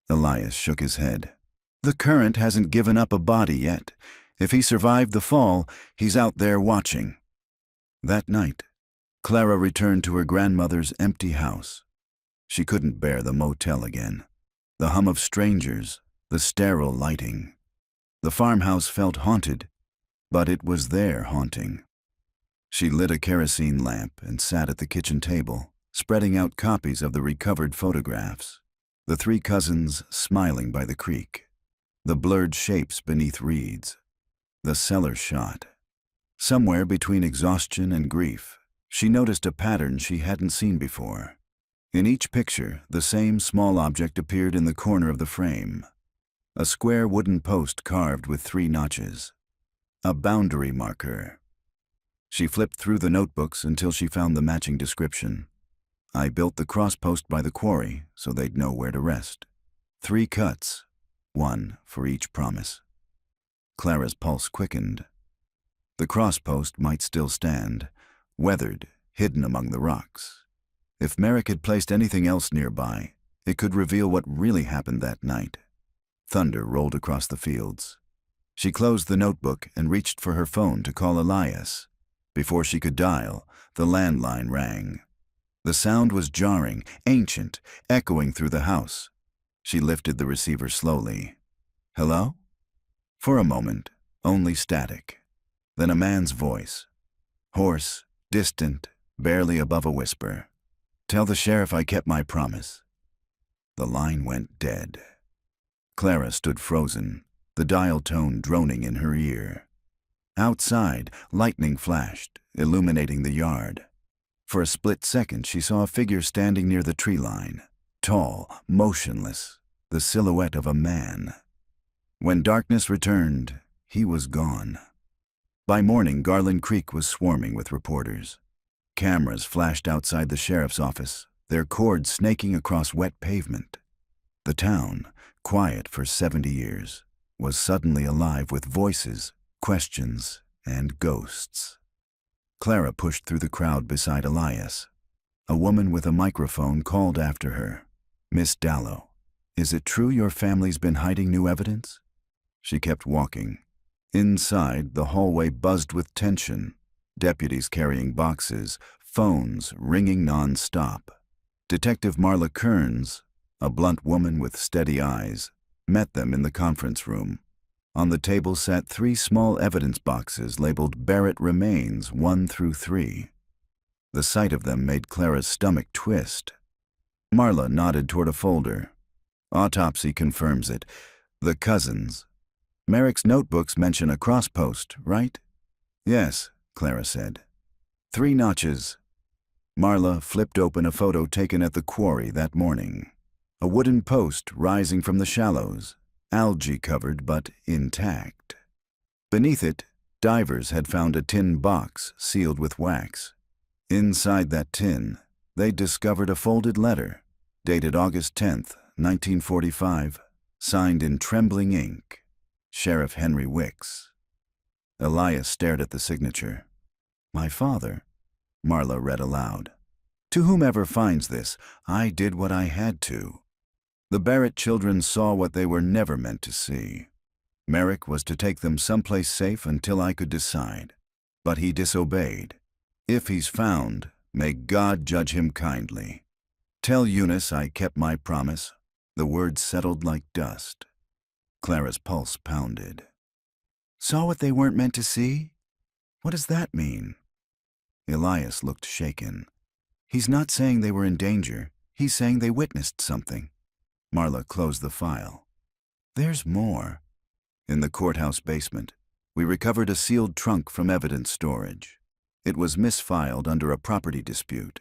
Elias shook his head. The Current hasn't given up a body yet. If he survived the fall, he's out there watching. That night, Clara returned to her grandmother's empty house. She couldn't bear the motel again. The hum of strangers, the sterile lighting. The farmhouse felt haunted, but it was their haunting. She lit a kerosene lamp and sat at the kitchen table, spreading out copies of the recovered photographs. The three cousins smiling by the creek. The blurred shapes beneath reeds. The cellar shot. Somewhere between exhaustion and grief, she noticed a pattern she hadn't seen before. In each picture, the same small object appeared in the corner of the frame. A square wooden post carved with 3 notches. A boundary marker. She flipped through the notebooks until she found the matching description. I built the cross post by the quarry so they'd know where to rest. 3 cuts, 1 for each promise. Clara's pulse quickened. The cross post might still stand, weathered, hidden among the rocks. If Merrick had placed anything else nearby, it could reveal what really happened that night. Thunder rolled across the fields. She closed the notebook and reached for her phone to call Elias. Before she could dial, the landline rang. The sound was jarring, ancient, echoing through the house. She lifted the receiver slowly. Hello? For a moment, only static. Then a man's voice. Hoarse, distant, barely above a whisper. Tell the sheriff I kept my promise. The line went dead. Clara stood frozen, the dial tone droning in her ear. Outside, lightning flashed, illuminating the yard. For a split second, she saw a figure standing near the tree line. Tall, motionless, the silhouette of a man. When darkness returned, he was gone. By morning, Garland Creek was swarming with reporters. Cameras flashed outside the sheriff's office, their cords snaking across wet pavement. The town, quiet for 70 years, was suddenly alive with voices, questions, and ghosts. Clara pushed through the crowd beside Elias. A woman with a microphone called after her. Miss Dallow, is it true your family's been hiding new evidence? She kept walking. Inside, the hallway buzzed with tension. Deputies carrying boxes, phones ringing non-stop. Detective Marla Kearns, a blunt woman with steady eyes, met them in the conference room. On the table sat 3 small evidence boxes labeled Barrett Remains 1 through 3. The sight of them made Clara's stomach twist. Marla nodded toward a folder. Autopsy confirms it. The cousins. Merrick's notebooks mention a cross post, right? Yes, Clara said. 3 notches. Marla flipped open a photo taken at the quarry that morning. A wooden post rising from the shallows, algae covered but intact. Beneath it, divers had found a tin box sealed with wax. Inside that tin, they discovered a folded letter, dated August 10th, 1945, signed in trembling ink, Sheriff Henry Wicks. Elias stared at the signature. My father, Marla read aloud. To whomever finds this, I did what I had to. The Barrett children saw what they were never meant to see. Merrick was to take them someplace safe until I could decide. But he disobeyed. If he's found, may God judge him kindly. Tell Eunice I kept my promise. The words settled like dust. Clara's pulse pounded. Saw what they weren't meant to see? What does that mean? Elias looked shaken. He's not saying they were in danger. He's saying they witnessed something. Marla closed the file. There's more. In the courthouse basement, we recovered a sealed trunk from evidence storage. It was misfiled under a property dispute.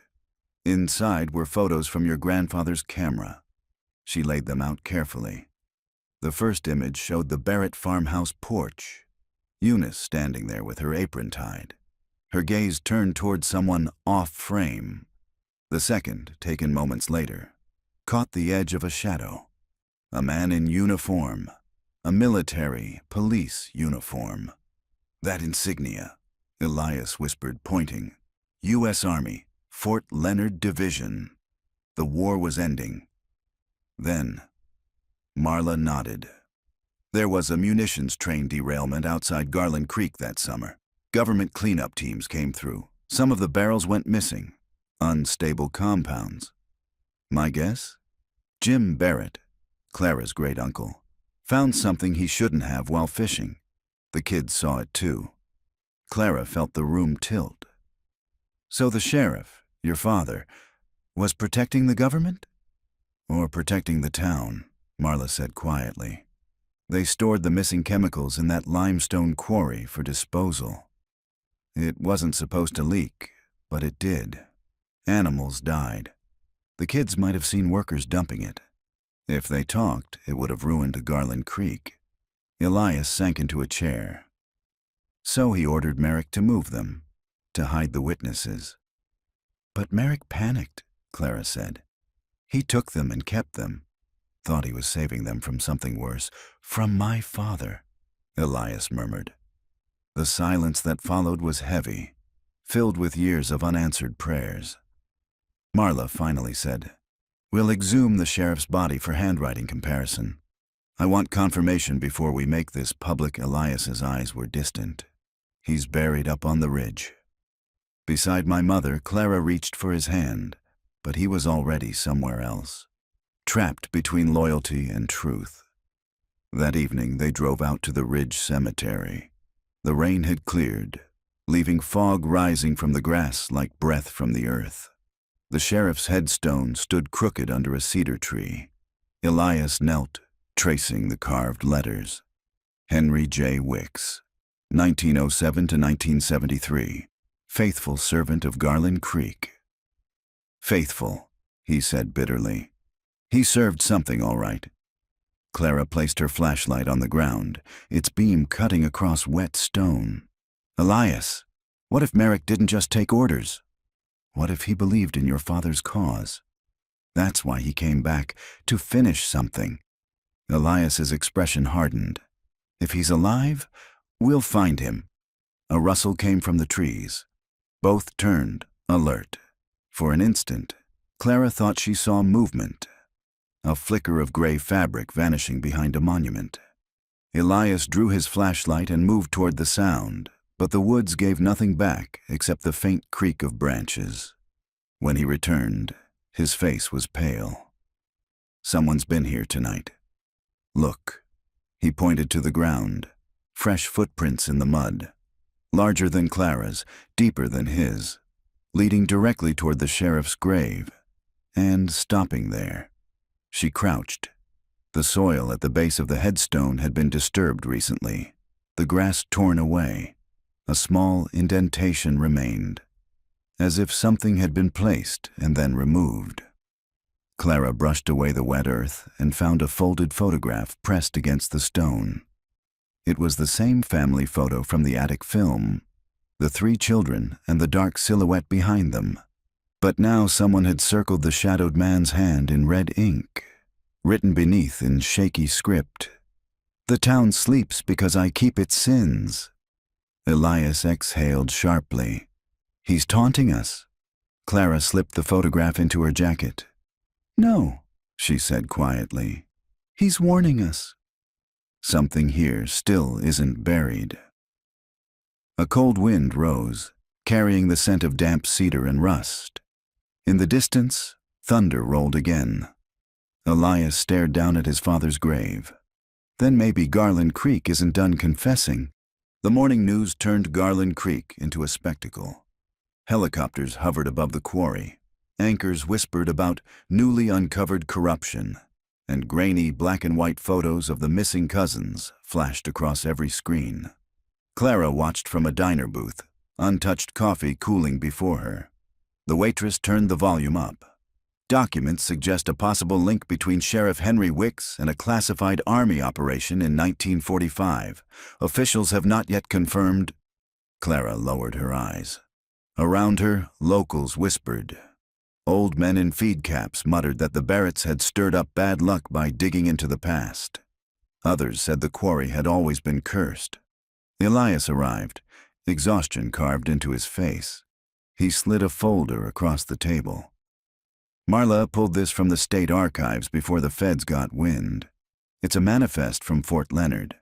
Inside were photos from your grandfather's camera. She laid them out carefully. The first image showed the Barrett farmhouse porch. Eunice standing there with her apron tied. Her gaze turned toward someone off-frame. The second, taken moments later, caught the edge of a shadow. A man in uniform. A military police uniform. That insignia, Elias whispered, pointing. U.S. Army, Fort Leonard Division. The war was ending. Then, Marla nodded. There was a munitions train derailment outside Garland Creek that summer. Government cleanup teams came through. Some of the barrels went missing. Unstable compounds. My guess? Jim Barrett, Clara's great-uncle, found something he shouldn't have while fishing. The kids saw it too. Clara felt the room tilt. So the sheriff, your father, was protecting the government? Or protecting the town, Marla said quietly. They stored the missing chemicals in that limestone quarry for disposal. It wasn't supposed to leak, but it did. Animals died. The kids might have seen workers dumping it. If they talked, it would have ruined Garland Creek. Elias sank into a chair. So he ordered Merrick to move them, to hide the witnesses. But Merrick panicked, Clara said. He took them and kept them. Thought he was saving them from something worse. From my father, Elias murmured. The silence that followed was heavy, filled with years of unanswered prayers. Marla finally said, We'll exhume the sheriff's body for handwriting comparison. I want confirmation before we make this public. Elias's eyes were distant. He's buried up on the ridge. Beside my mother, Clara reached for his hand, but he was already somewhere else, trapped between loyalty and truth. That evening they drove out to the Ridge Cemetery. The rain had cleared, leaving fog rising from the grass like breath from the earth. The sheriff's headstone stood crooked under a cedar tree. Elias knelt, tracing the carved letters. Henry J. Wicks, 1907 to 1973, faithful servant of Garland Creek. Faithful, he said bitterly. He served something all right. Clara placed her flashlight on the ground, its beam cutting across wet stone. Elias, what if Merrick didn't just take orders? What if he believed in your father's cause? That's why he came back, to finish something. Elias's expression hardened. If he's alive, we'll find him. A rustle came from the trees. Both turned, alert. For an instant, Clara thought she saw movement. A flicker of gray fabric vanishing behind a monument. Elias drew his flashlight and moved toward the sound, but the woods gave nothing back except the faint creak of branches. When he returned, his face was pale. Someone's been here tonight. Look. He pointed to the ground. Fresh footprints in the mud. Larger than Clara's, deeper than his, leading directly toward the sheriff's grave, and stopping there. She crouched. The soil at the base of the headstone had been disturbed recently, the grass torn away. A small indentation remained, as if something had been placed and then removed. Clara brushed away the wet earth and found a folded photograph pressed against the stone. It was the same family photo from the attic film, the 3 children and the dark silhouette behind them. But now someone had circled the shadowed man's hand in red ink, written beneath in shaky script. The town sleeps because I keep its sins. Elias exhaled sharply. He's taunting us. Clara slipped the photograph into her jacket. No, she said quietly. He's warning us. Something here still isn't buried. A cold wind rose, carrying the scent of damp cedar and rust. In the distance, thunder rolled again. Elias stared down at his father's grave. Then maybe Garland Creek isn't done confessing. The morning news turned Garland Creek into a spectacle. Helicopters hovered above the quarry. Anchors whispered about newly uncovered corruption, and grainy black and white photos of the missing cousins flashed across every screen. Clara watched from a diner booth, untouched coffee cooling before her. The waitress turned the volume up. Documents suggest a possible link between Sheriff Henry Wicks and a classified Army operation in 1945. Officials have not yet confirmed. Clara lowered her eyes. Around her, locals whispered. Old men in feed caps muttered that the Barretts had stirred up bad luck by digging into the past. Others said the quarry had always been cursed. Elias arrived, exhaustion carved into his face. He slid a folder across the table. Marla pulled this from the state archives before the feds got wind. It's a manifest from Fort Leonard,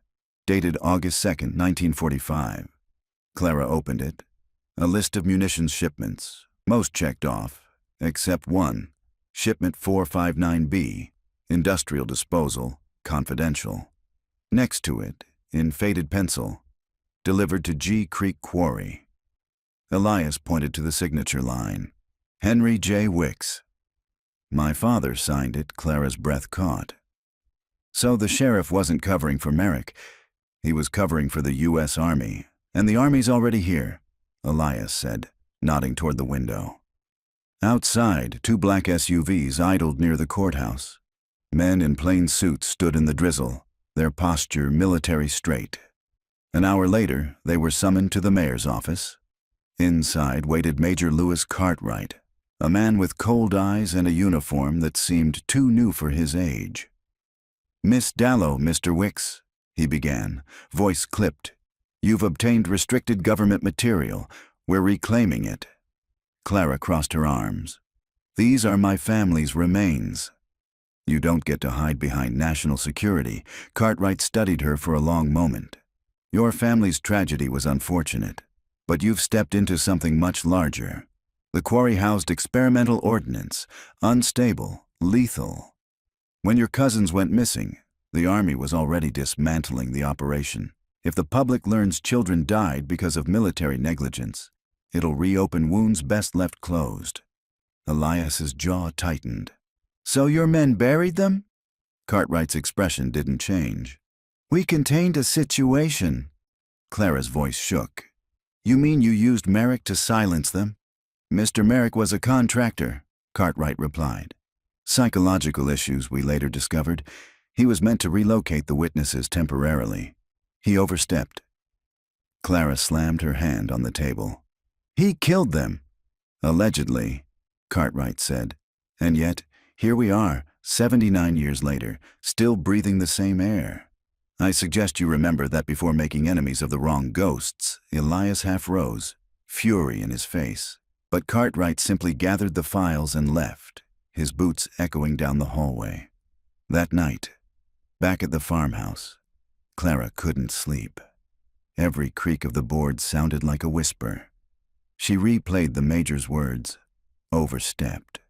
dated August 2nd, 1945. Clara opened it. A list of munitions shipments, most checked off, except one, shipment 459B, industrial disposal, confidential. Next to it, in faded pencil, delivered to G Creek Quarry. Elias pointed to the signature line, Henry J. Wicks. My father signed it, Clara's breath caught. So the sheriff wasn't covering for Merrick. He was covering for the U.S. Army, and the Army's already here, Elias said, nodding toward the window. Outside, 2 black SUVs idled near the courthouse. Men in plain suits stood in the drizzle, their posture military straight. An hour later, they were summoned to the mayor's office. Inside waited Major Lewis Cartwright, a man with cold eyes and a uniform that seemed too new for his age. Miss Dallow, Mr. Wicks, he began, voice clipped. You've obtained restricted government material. We're reclaiming it. Clara crossed her arms. These are my family's remains. You don't get to hide behind national security. Cartwright studied her for a long moment. Your family's tragedy was unfortunate, but you've stepped into something much larger. The quarry housed experimental ordnance, unstable, lethal. When your cousins went missing, the Army was already dismantling the operation. If the public learns children died because of military negligence, it'll reopen wounds best left closed. Elias's jaw tightened. So your men buried them? Cartwright's expression didn't change. We contained a situation. Clara's voice shook. You mean you used Merrick to silence them? Mr. Merrick was a contractor, Cartwright replied. Psychological issues, we later discovered. He was meant to relocate the witnesses temporarily. He overstepped. Clara slammed her hand on the table. He killed them. Allegedly, Cartwright said. And yet, here we are, 79 years later, still breathing the same air. I suggest you remember that before making enemies of the wrong ghosts, Elias half rose, fury in his face. But Cartwright simply gathered the files and left, his boots echoing down the hallway. That night, back at the farmhouse, Clara couldn't sleep. Every creak of the board sounded like a whisper. She replayed the Major's words. Overstepped.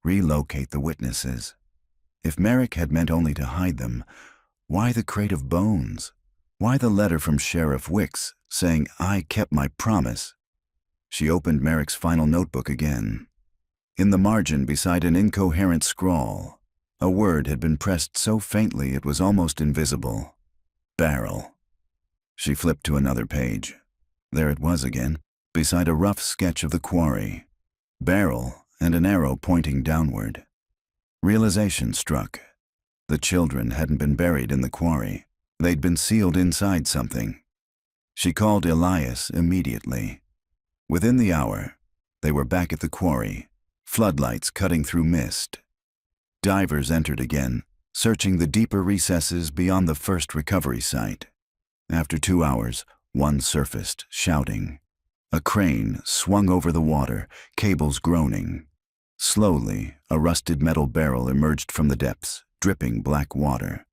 Relocate the witnesses. If Merrick had meant only to hide them, why the crate of bones? Why the letter from Sheriff Wicks saying, I kept my promise? She opened Merrick's final notebook again. In the margin beside an incoherent scrawl, a word had been pressed so faintly it was almost invisible. Barrel. She flipped to another page. There it was again, beside a rough sketch of the quarry. Barrel and an arrow pointing downward. Realization struck. The children hadn't been buried in the quarry. They'd been sealed inside something. She called Elias immediately. Within the hour, they were back at the quarry, floodlights cutting through mist. Divers entered again, searching the deeper recesses beyond the first recovery site. After 2 hours, one surfaced, shouting. A crane swung over the water, cables groaning. Slowly, a rusted metal barrel emerged from the depths, dripping black water.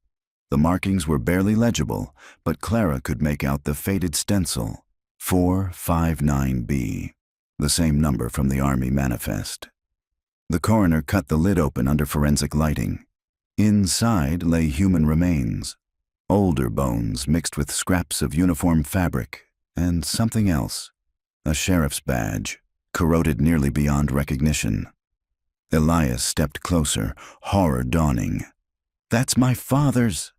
The markings were barely legible, but Clara could make out the faded stencil, 459B, the same number from the Army manifest. The coroner cut the lid open under forensic lighting. Inside lay human remains, older bones mixed with scraps of uniform fabric, and something else, a sheriff's badge, corroded nearly beyond recognition. Elias stepped closer, horror dawning. That's my father's.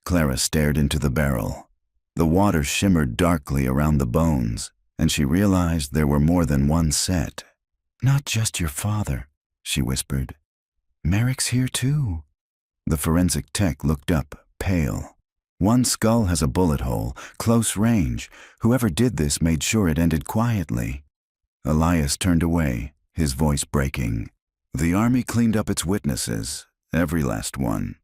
Clara stared into the barrel. The water shimmered darkly around the bones, and she realized there were more than one set. Not just your father, she whispered. Merrick's here too. The forensic tech looked up, pale. One skull has a bullet hole, close range. Whoever did this made sure it ended quietly. Elias turned away, his voice breaking. The army cleaned up its witnesses, every last one.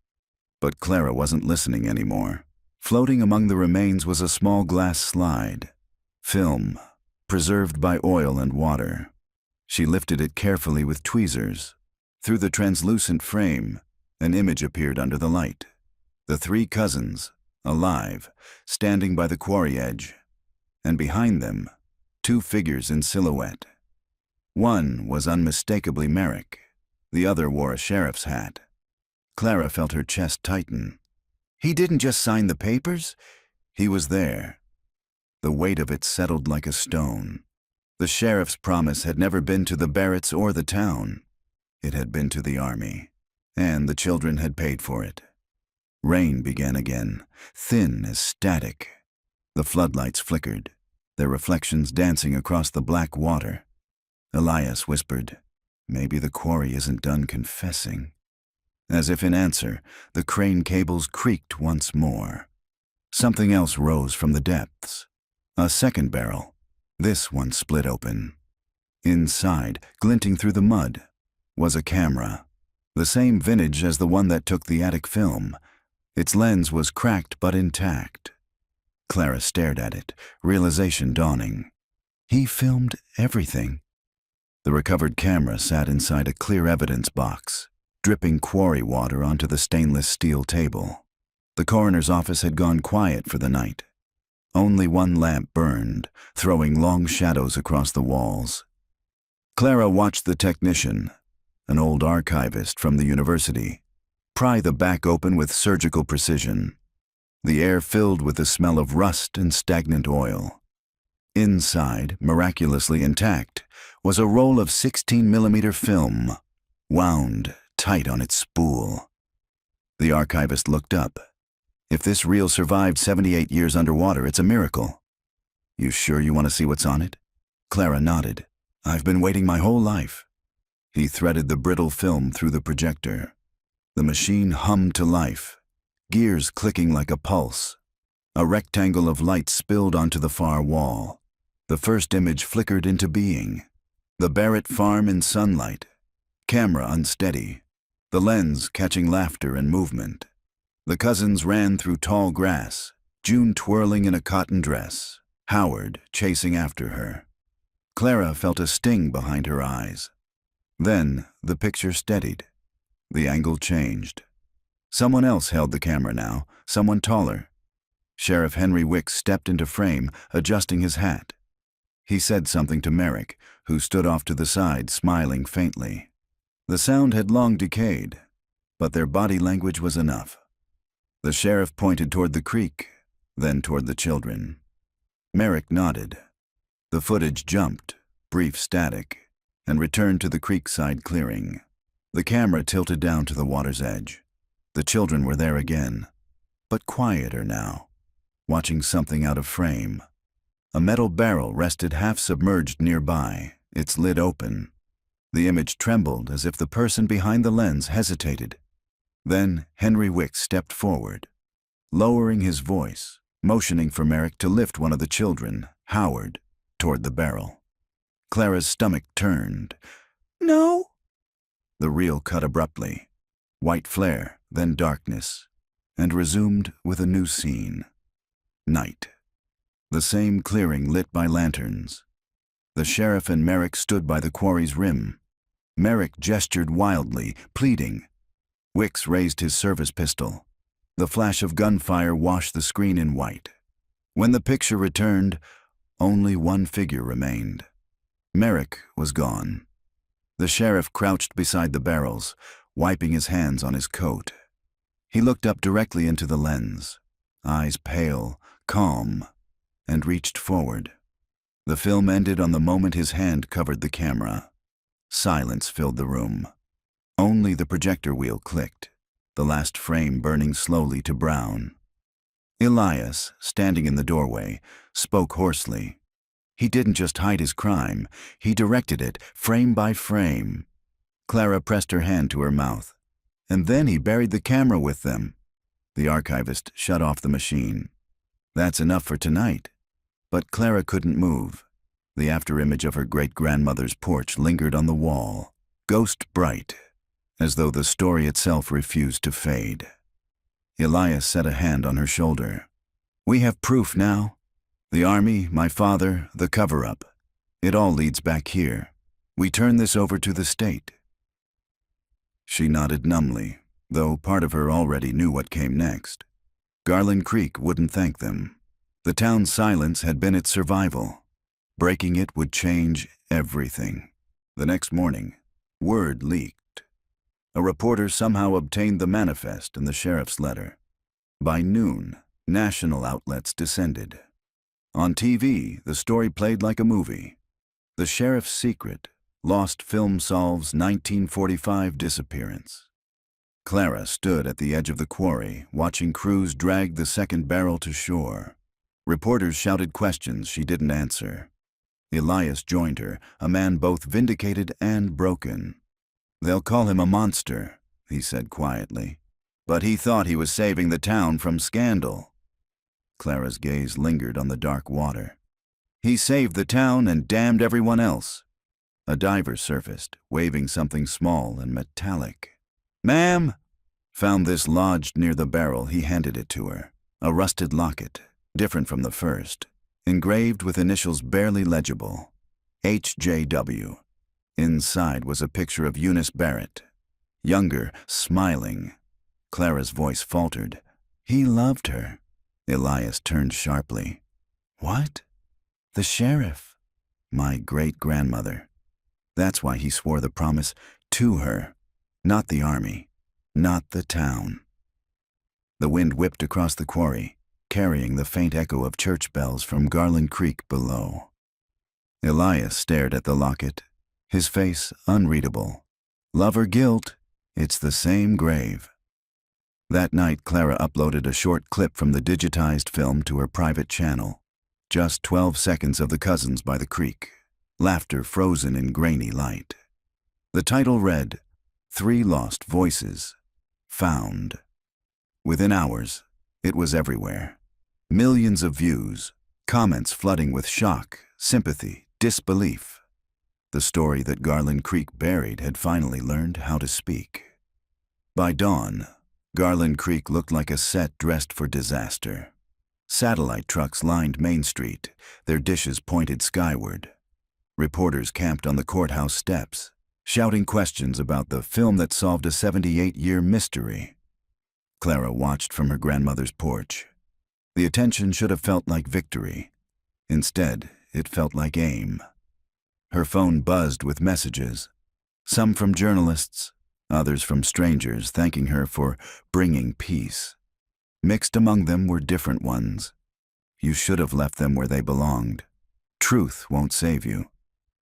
But Clara wasn't listening anymore. Floating among the remains was a small glass slide. Film, preserved by oil and water. She lifted it carefully with tweezers. Through the translucent frame, an image appeared under the light. The three cousins, alive, standing by the quarry edge. And behind them, two figures in silhouette. One was unmistakably Merrick. The other wore a sheriff's hat. Clara felt her chest tighten. He didn't just sign the papers. He was there. The weight of it settled like a stone. The sheriff's promise had never been to the Barretts or the town. It had been to the army, and the children had paid for it. Rain began again, thin as static. The floodlights flickered, their reflections dancing across the black water. Elias whispered, "Maybe the quarry isn't done confessing." As if in answer, the crane cables creaked once more. Something else rose from the depths. A second barrel. This one split open. Inside, glinting through the mud, was a camera. The same vintage as the one that took the attic film. Its lens was cracked but intact. Clara stared at it, realization dawning. He filmed everything. The recovered camera sat inside a clear evidence box, dripping quarry water onto the stainless steel table. The coroner's office had gone quiet for the night. Only one lamp burned, throwing long shadows across the walls. Clara watched the technician, an old archivist from the university, pry the back open with surgical precision. The air filled with the smell of rust and stagnant oil. Inside, miraculously intact, was a roll of 16mm film, wound tight on its spool. The archivist looked up. If this reel survived 78 years underwater, it's a miracle. "You sure you want to see what's on it?" Clara nodded. "I've been waiting my whole life." He threaded the brittle film through the projector. The machine hummed to life, gears clicking like a pulse. A rectangle of light spilled onto the far wall. The first image flickered into being. The Barrett farm in sunlight. Camera unsteady. The lens catching laughter and movement. The cousins ran through tall grass, June twirling in a cotton dress, Howard chasing after her. Clara felt a sting behind her eyes. Then the picture steadied. The angle changed. Someone else held the camera now, someone taller. Sheriff Henry Wicks stepped into frame, adjusting his hat. He said something to Merrick, who stood off to the side, smiling faintly. The sound had long decayed, but their body language was enough. The sheriff pointed toward the creek, then toward the children. Merrick nodded. The footage jumped, brief static, and returned to the creekside clearing. The camera tilted down to the water's edge. The children were there again, but quieter now, watching something out of frame. A metal barrel rested half-submerged nearby, its lid open. The image trembled as if the person behind the lens hesitated. Then Henry Wicks stepped forward, lowering his voice, motioning for Merrick to lift one of the children, Howard, toward the barrel. Clara's stomach turned. "No!" The reel cut abruptly. White flare, then darkness, and resumed with a new scene. Night. The same clearing lit by lanterns. The sheriff and Merrick stood by the quarry's rim. Merrick gestured wildly, pleading. Wicks raised his service pistol. The flash of gunfire washed the screen in white. When the picture returned, only one figure remained. Merrick was gone. The sheriff crouched beside the barrels, wiping his hands on his coat. He looked up directly into the lens, eyes pale, calm, and reached forward. The film ended on the moment his hand covered the camera. Silence filled the room. Only the projector wheel clicked, the last frame burning slowly to brown. Elias, standing in the doorway, spoke hoarsely. He didn't just hide his crime, he directed it, frame by frame. Clara pressed her hand to her mouth. And then he buried the camera with them. The archivist shut off the machine. That's enough for tonight. But Clara couldn't move. The afterimage of her great-grandmother's porch lingered on the wall, ghost bright, as though the story itself refused to fade. Elias set a hand on her shoulder. We have proof now. The army, my father, the cover-up. It all leads back here. We turn this over to the state. She nodded numbly, though part of her already knew what came next. Garland Creek wouldn't thank them. The town's silence had been its survival. Breaking it would change everything. The next morning, word leaked. A reporter somehow obtained the manifest and the sheriff's letter. By noon, national outlets descended. On TV, the story played like a movie. The sheriff's secret. Lost film solves 1945 disappearance. Clara stood at the edge of the quarry, watching crews drag the second barrel to shore. Reporters shouted questions she didn't answer. Elias joined her, a man both vindicated and broken. They'll call him a monster, he said quietly. But he thought he was saving the town from scandal. Clara's gaze lingered on the dark water. He saved the town and damned everyone else. A diver surfaced, waving something small and metallic. Ma'am! Found this lodged near the barrel, he handed it to her. A rusted locket, different from the first, engraved with initials barely legible. HJW. Inside was a picture of Eunice Barrett. Younger, smiling. Clara's voice faltered. He loved her. Elias turned sharply. What? The sheriff. My great-grandmother. That's why he swore the promise to her, not the army, not the town. The wind whipped across the quarry, carrying the faint echo of church bells from Garland Creek below. Elias stared at the locket, his face unreadable. Love or guilt, it's the same grave. That night, Clara uploaded a short clip from the digitized film to her private channel. Just 12 seconds of the cousins by the creek. Laughter frozen in grainy light. The title read, 3 Lost Voices, Found. Within hours, it was everywhere. Millions of views, comments flooding with shock, sympathy, disbelief. The story that Garland Creek buried had finally learned how to speak. By dawn, Garland Creek looked like a set dressed for disaster. Satellite trucks lined Main Street, their dishes pointed skyward. Reporters camped on the courthouse steps, shouting questions about the film that solved a 78-year mystery. Clara watched from her grandmother's porch. The attention should have felt like victory. Instead, it felt like aim. Her phone buzzed with messages, some from journalists, others from strangers thanking her for bringing peace. Mixed among them were different ones. You should have left them where they belonged. Truth won't save you.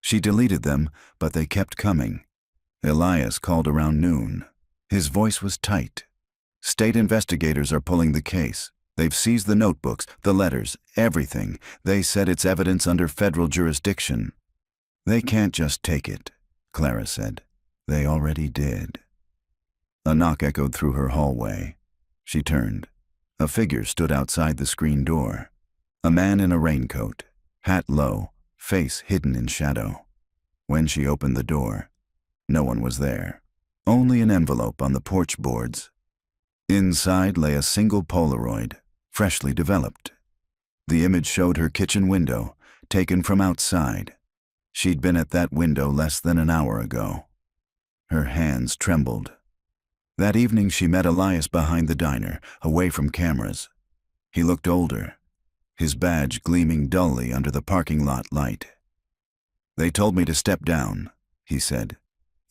She deleted them, but they kept coming. Elias called around noon. His voice was tight. State investigators are pulling the case. They've seized the notebooks, the letters, everything. They said it's evidence under federal jurisdiction. They can't just take it, Clara said. They already did. A knock echoed through her hallway. She turned. A figure stood outside the screen door. A man in a raincoat, hat low, face hidden in shadow. When she opened the door, no one was there. Only an envelope on the porch boards. Inside lay a single Polaroid, freshly developed. The image showed her kitchen window, taken from outside. She'd been at that window less than an hour ago. Her hands trembled. That evening she met Elias behind the diner, away from cameras. He looked older, his badge gleaming dully under the parking lot light. They told me to step down, he said.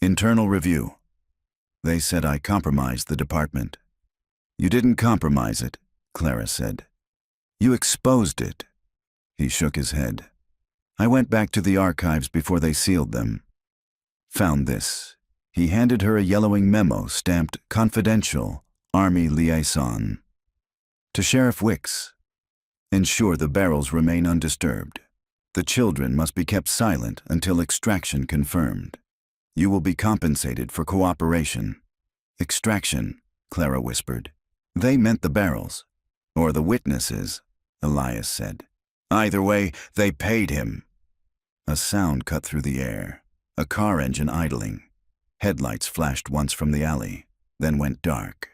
Internal review. They said I compromised the department. You didn't compromise it, Clara said. You exposed it. He shook his head. I went back to the archives before they sealed them. Found this. He handed her a yellowing memo stamped Confidential, Army Liaison. To Sheriff Wicks. Ensure the barrels remain undisturbed. The children must be kept silent until extraction confirmed. You will be compensated for cooperation. Extraction, Clara whispered. They meant the barrels. Or the witnesses, Elias said. Either way, they paid him. A sound cut through the air, a car engine idling. Headlights flashed once from the alley, then went dark.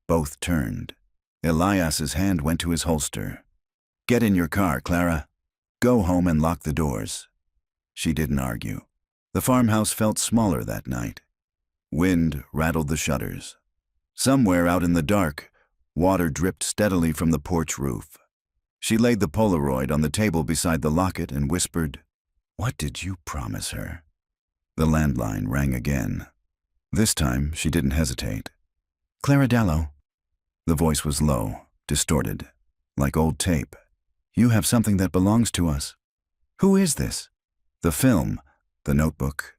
Both turned. Elias's hand went to his holster. Get in your car, Clara. Go home and lock the doors. She didn't argue. The farmhouse felt smaller that night. Wind rattled the shutters. Somewhere out in the dark, water dripped steadily from the porch roof. She laid the Polaroid on the table beside the locket and whispered, "What did you promise her?" The landline rang again. This time, she didn't hesitate. "Clara Dallow." The voice was low, distorted, like old tape. "You have something that belongs to us." "Who is this?" "The film, the notebook.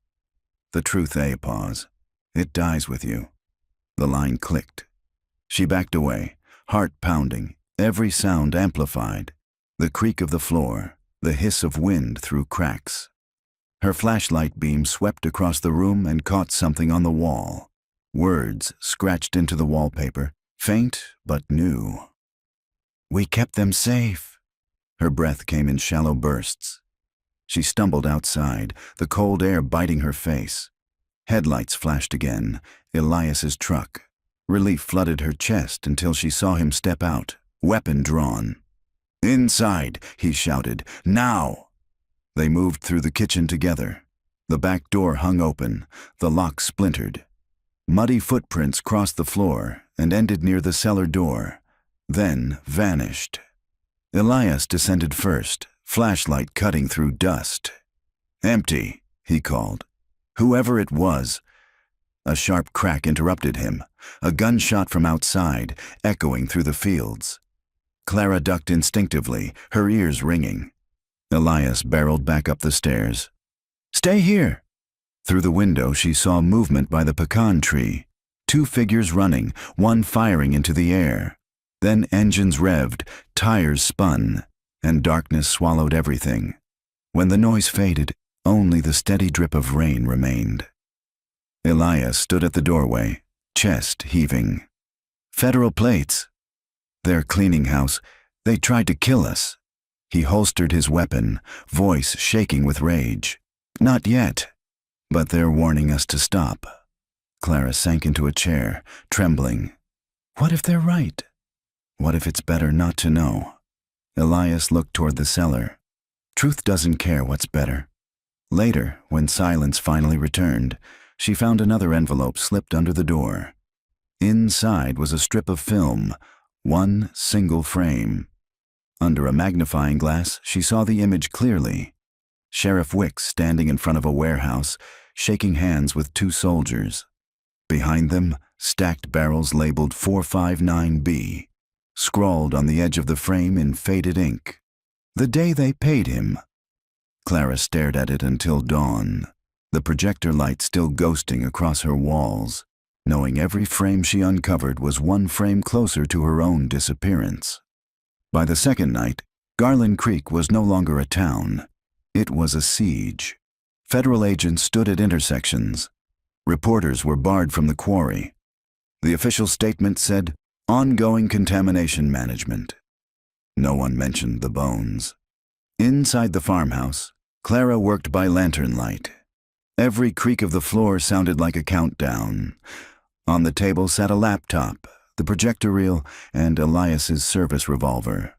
The truth, pause. It dies with you." The line clicked. She backed away, heart pounding, every sound amplified. The creak of the floor, the hiss of wind through cracks. Her flashlight beam swept across the room and caught something on the wall. Words scratched into the wallpaper, faint but new. "We kept them safe." Her breath came in shallow bursts. She stumbled outside, the cold air biting her face. Headlights flashed again, Elias's truck. Relief flooded her chest until she saw him step out, weapon drawn. "Inside," he shouted, "now!" They moved through the kitchen together. The back door hung open, the lock splintered. Muddy footprints crossed the floor and ended near the cellar door, then vanished. Elias descended first, flashlight cutting through dust. "Empty," he called. "Whoever it was." A sharp crack interrupted him, a gunshot from outside, echoing through the fields. Clara ducked instinctively, her ears ringing. Elias barreled back up the stairs. "Stay here!" Through the window she saw movement by the pecan tree. 2 figures running, one firing into the air. Then engines revved, tires spun, and darkness swallowed everything. When the noise faded, only the steady drip of rain remained. Elias stood at the doorway, chest heaving. "Federal plates. Their cleaning house. They tried to kill us." He holstered his weapon, voice shaking with rage. "Not yet. But they're warning us to stop." Clara sank into a chair, trembling. What if they're right? What if it's better not to know? Elias looked toward the cellar. Truth doesn't care what's better. Later, when silence finally returned, she found another envelope slipped under the door. Inside was a strip of film, one single frame. Under a magnifying glass, she saw the image clearly. Sheriff Wicks standing in front of a warehouse, shaking hands with 2 soldiers. Behind them, stacked barrels labeled 459B, scrawled on the edge of the frame in faded ink. The day they paid him. Clara stared at it until dawn, the projector light still ghosting across her walls, knowing every frame she uncovered was one frame closer to her own disappearance. By the second night, Garland Creek was no longer a town. It was a siege. Federal agents stood at intersections. Reporters were barred from the quarry. The official statement said, "Ongoing contamination management." No one mentioned the bones. Inside the farmhouse, Clara worked by lantern light. Every creak of the floor sounded like a countdown. On the table sat a laptop, the projector reel, and Elias's service revolver.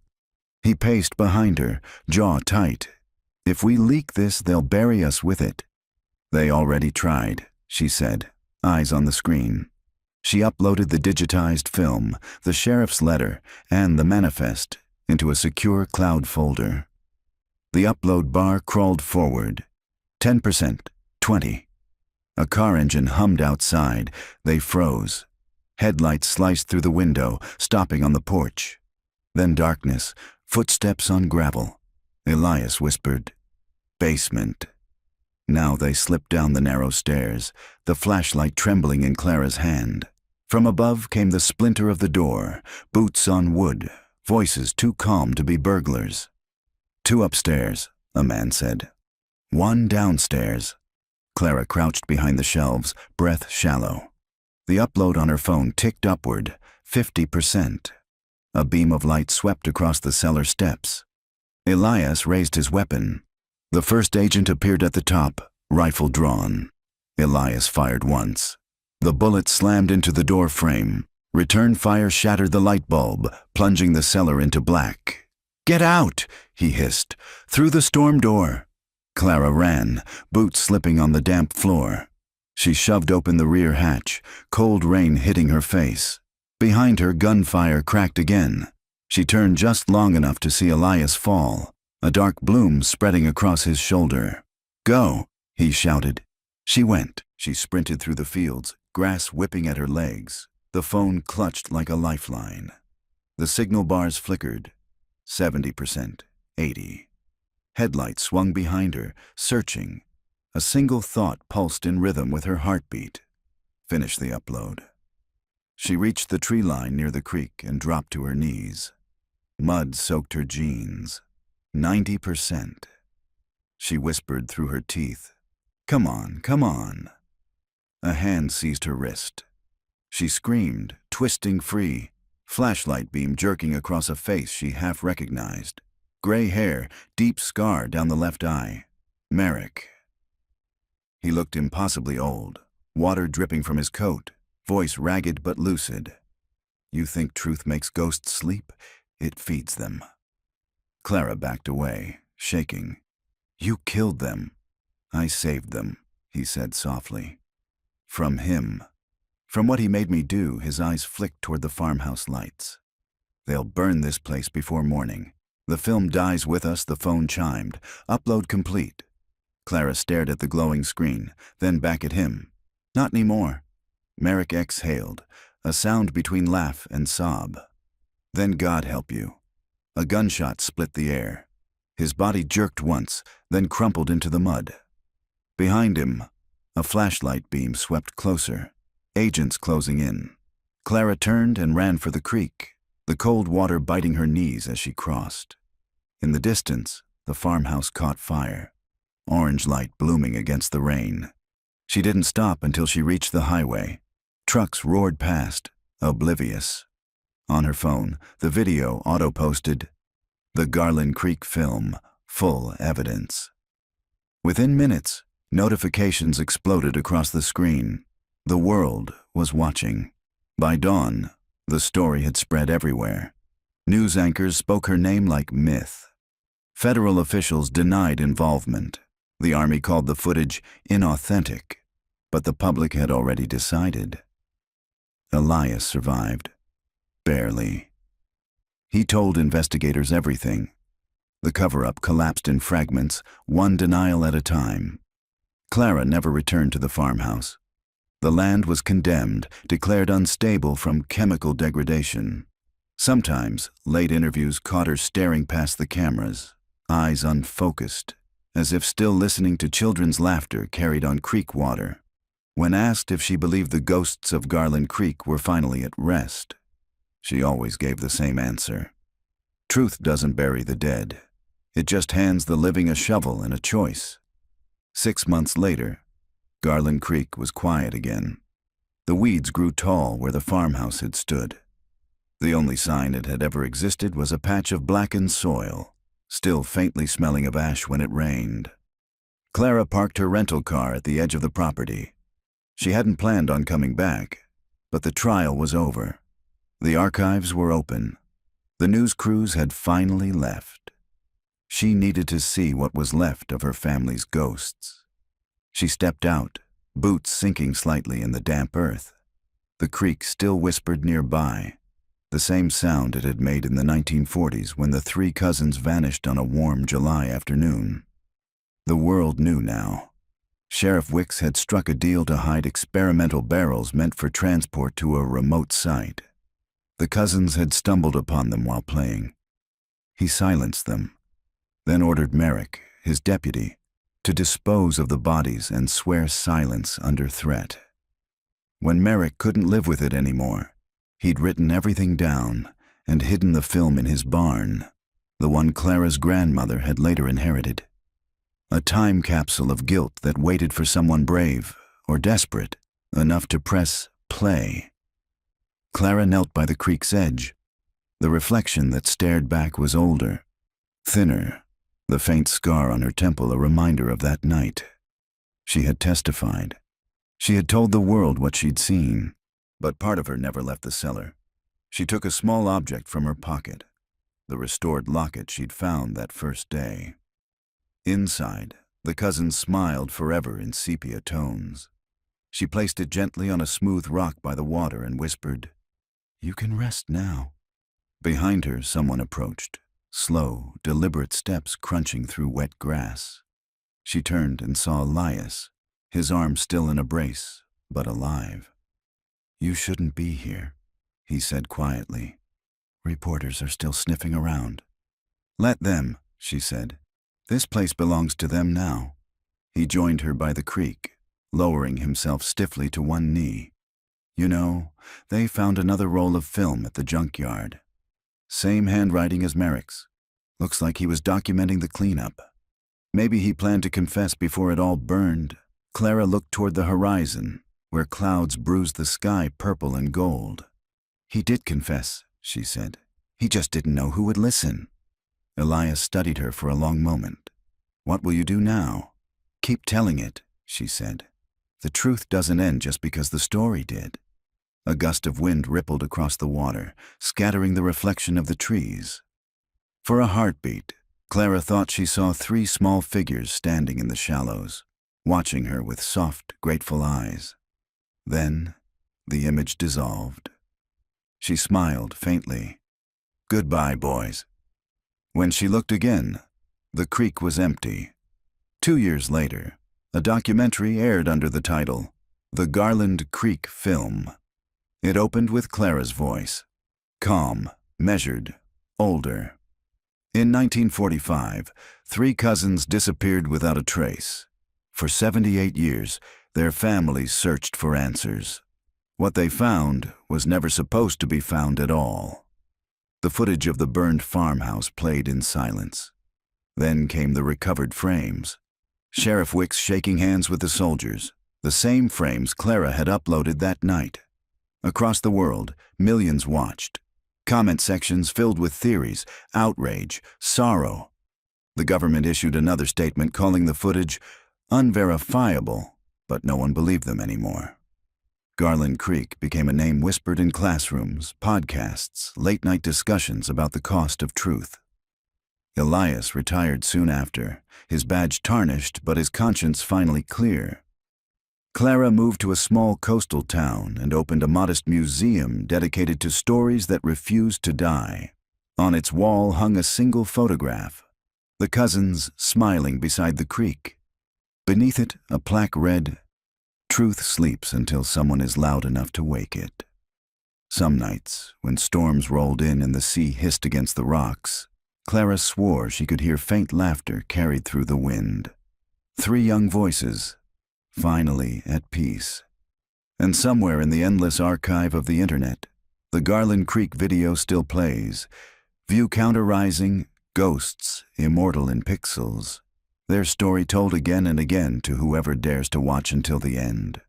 He paced behind her, jaw tight. "If we leak this, they'll bury us with it." "They already tried," she said, eyes on the screen. She uploaded the digitized film, the sheriff's letter, and the manifest into a secure cloud folder. The upload bar crawled forward. 10%, 20. A car engine hummed outside. They froze. Headlights sliced through the window, stopping on the porch. Then darkness, footsteps on gravel. Elias whispered, "Basement." Now they slipped down the narrow stairs, the flashlight trembling in Clara's hand. From above came the splinter of the door, boots on wood, voices too calm to be burglars. "2 upstairs," a man said. "1 downstairs." Clara crouched behind the shelves, breath shallow. The upload on her phone ticked upward, 50%. A beam of light swept across the cellar steps. Elias raised his weapon. The first agent appeared at the top, rifle drawn. Elias fired once. The bullet slammed into the door frame. Return fire shattered the light bulb, plunging the cellar into black. "Get out!" he hissed. "Through the storm door." Clara ran, boots slipping on the damp floor. She shoved open the rear hatch, cold rain hitting her face. Behind her, gunfire cracked again. She turned just long enough to see Elias fall, a dark bloom spreading across his shoulder. "Go!" he shouted. She went. She sprinted through the fields, grass whipping at her legs. The phone clutched like a lifeline. The signal bars flickered. 70%, 80. Headlights swung behind her, searching. A single thought pulsed in rhythm with her heartbeat. Finish the upload. She reached the tree line near the creek and dropped to her knees. Mud soaked her jeans. 90%. She whispered through her teeth, "Come on, come on." A hand seized her wrist. She screamed, twisting free, flashlight beam jerking across a face she half recognized. Gray hair, deep scar down the left eye. Merrick. He looked impossibly old, water dripping from his coat, voice ragged but lucid. "You think truth makes ghosts sleep? It feeds them." Clara backed away, shaking. "You killed them." "I saved them," he said softly. "From him. From what he made me do." His eyes flicked toward the farmhouse lights. "They'll burn this place before morning. The film dies with us." The phone chimed. "Upload complete." Clara stared at the glowing screen, then back at him. "Not anymore." Merrick exhaled, a sound between laugh and sob. "Then God help you." A gunshot split the air. His body jerked once, then crumpled into the mud. Behind him, a flashlight beam swept closer. Agents closing in. Clara turned and ran for the creek, the cold water biting her knees as she crossed. In the distance, the farmhouse caught fire, orange light blooming against the rain. She didn't stop until she reached the highway. Trucks roared past, oblivious. On her phone, the video auto-posted, "The Garland Creek film, full evidence." Within minutes, notifications exploded across the screen. The world was watching. By dawn, the story had spread everywhere. News anchors spoke her name like myth. Federal officials denied involvement. The Army called the footage inauthentic, but the public had already decided. Elias survived. Barely. He told investigators everything. The cover-up collapsed in fragments, one denial at a time. Clara never returned to the farmhouse. The land was condemned, declared unstable from chemical degradation. Sometimes, late interviews caught her staring past the cameras, eyes unfocused, as if still listening to children's laughter carried on creek water. When asked if she believed the ghosts of Garland Creek were finally at rest, she always gave the same answer. Truth doesn't bury the dead. It just hands the living a shovel and a choice. 6 months later, Garland Creek was quiet again. The weeds grew tall where the farmhouse had stood. The only sign it had ever existed was a patch of blackened soil, still faintly smelling of ash when it rained. Clara parked her rental car at the edge of the property. She hadn't planned on coming back, but the trial was over. The archives were open. The news crews had finally left. She needed to see what was left of her family's ghosts. She stepped out, boots sinking slightly in the damp earth. The creek still whispered nearby, the same sound it had made in the 1940s when the 3 cousins vanished on a warm July afternoon. The world knew now. Sheriff Wicks had struck a deal to hide experimental barrels meant for transport to a remote site. The cousins had stumbled upon them while playing. He silenced them, then ordered Merrick, his deputy, to dispose of the bodies and swear silence under threat. When Merrick couldn't live with it anymore, he'd written everything down and hidden the film in his barn, the one Clara's grandmother had later inherited. A time capsule of guilt that waited for someone brave or desperate enough to press play. Clara knelt by the creek's edge. The reflection that stared back was older, thinner, the faint scar on her temple a reminder of that night. She had testified. She had told the world what she'd seen, but part of her never left the cellar. She took a small object from her pocket, the restored locket she'd found that first day. Inside, the cousins smiled forever in sepia tones. She placed it gently on a smooth rock by the water and whispered, "You can rest now." Behind her, someone approached, slow, deliberate steps crunching through wet grass. She turned and saw Elias, his arm still in a brace, but alive. "You shouldn't be here," he said quietly. "Reporters are still sniffing around." "Let them," she said. "This place belongs to them now." He joined her by the creek, lowering himself stiffly to one knee. "You know, they found another roll of film at the junkyard. Same handwriting as Merrick's. Looks like he was documenting the cleanup. Maybe he planned to confess before it all burned." Clara looked toward the horizon, where clouds bruised the sky purple and gold. "He did confess," she said. "He just didn't know who would listen." Elias studied her for a long moment. "What will you do now?" "Keep telling it," she said. "The truth doesn't end just because the story did." A gust of wind rippled across the water, scattering the reflection of the trees. For a heartbeat, Clara thought she saw 3 small figures standing in the shallows, watching her with soft, grateful eyes. Then, the image dissolved. She smiled faintly. "Goodbye, boys." When she looked again, the creek was empty. 2 years later, a documentary aired under the title, The Garland Creek Film. It opened with Clara's voice, calm, measured, older. In 1945, 3 cousins disappeared without a trace. For 78 years, their families searched for answers. What they found was never supposed to be found at all. The footage of the burned farmhouse played in silence. Then came the recovered frames. Sheriff Wicks shaking hands with the soldiers, the same frames Clara had uploaded that night. Across the world, millions watched. Comment sections filled with theories, outrage, sorrow. The government issued another statement calling the footage unverifiable, but no one believed them anymore. Garland Creek became a name whispered in classrooms, podcasts, late-night discussions about the cost of truth. Elias retired soon after, his badge tarnished but his conscience finally clear. Clara moved to a small coastal town and opened a modest museum dedicated to stories that refused to die. On its wall hung a single photograph, the cousins smiling beside the creek. Beneath it, a plaque read, "Truth sleeps until someone is loud enough to wake it." Some nights, when storms rolled in and the sea hissed against the rocks, Clara swore she could hear faint laughter carried through the wind. 3 young voices, finally at peace. And somewhere in the endless archive of the internet, the Garland Creek video still plays, view counter rising, ghosts immortal in pixels, their story told again and again to whoever dares to watch until the end.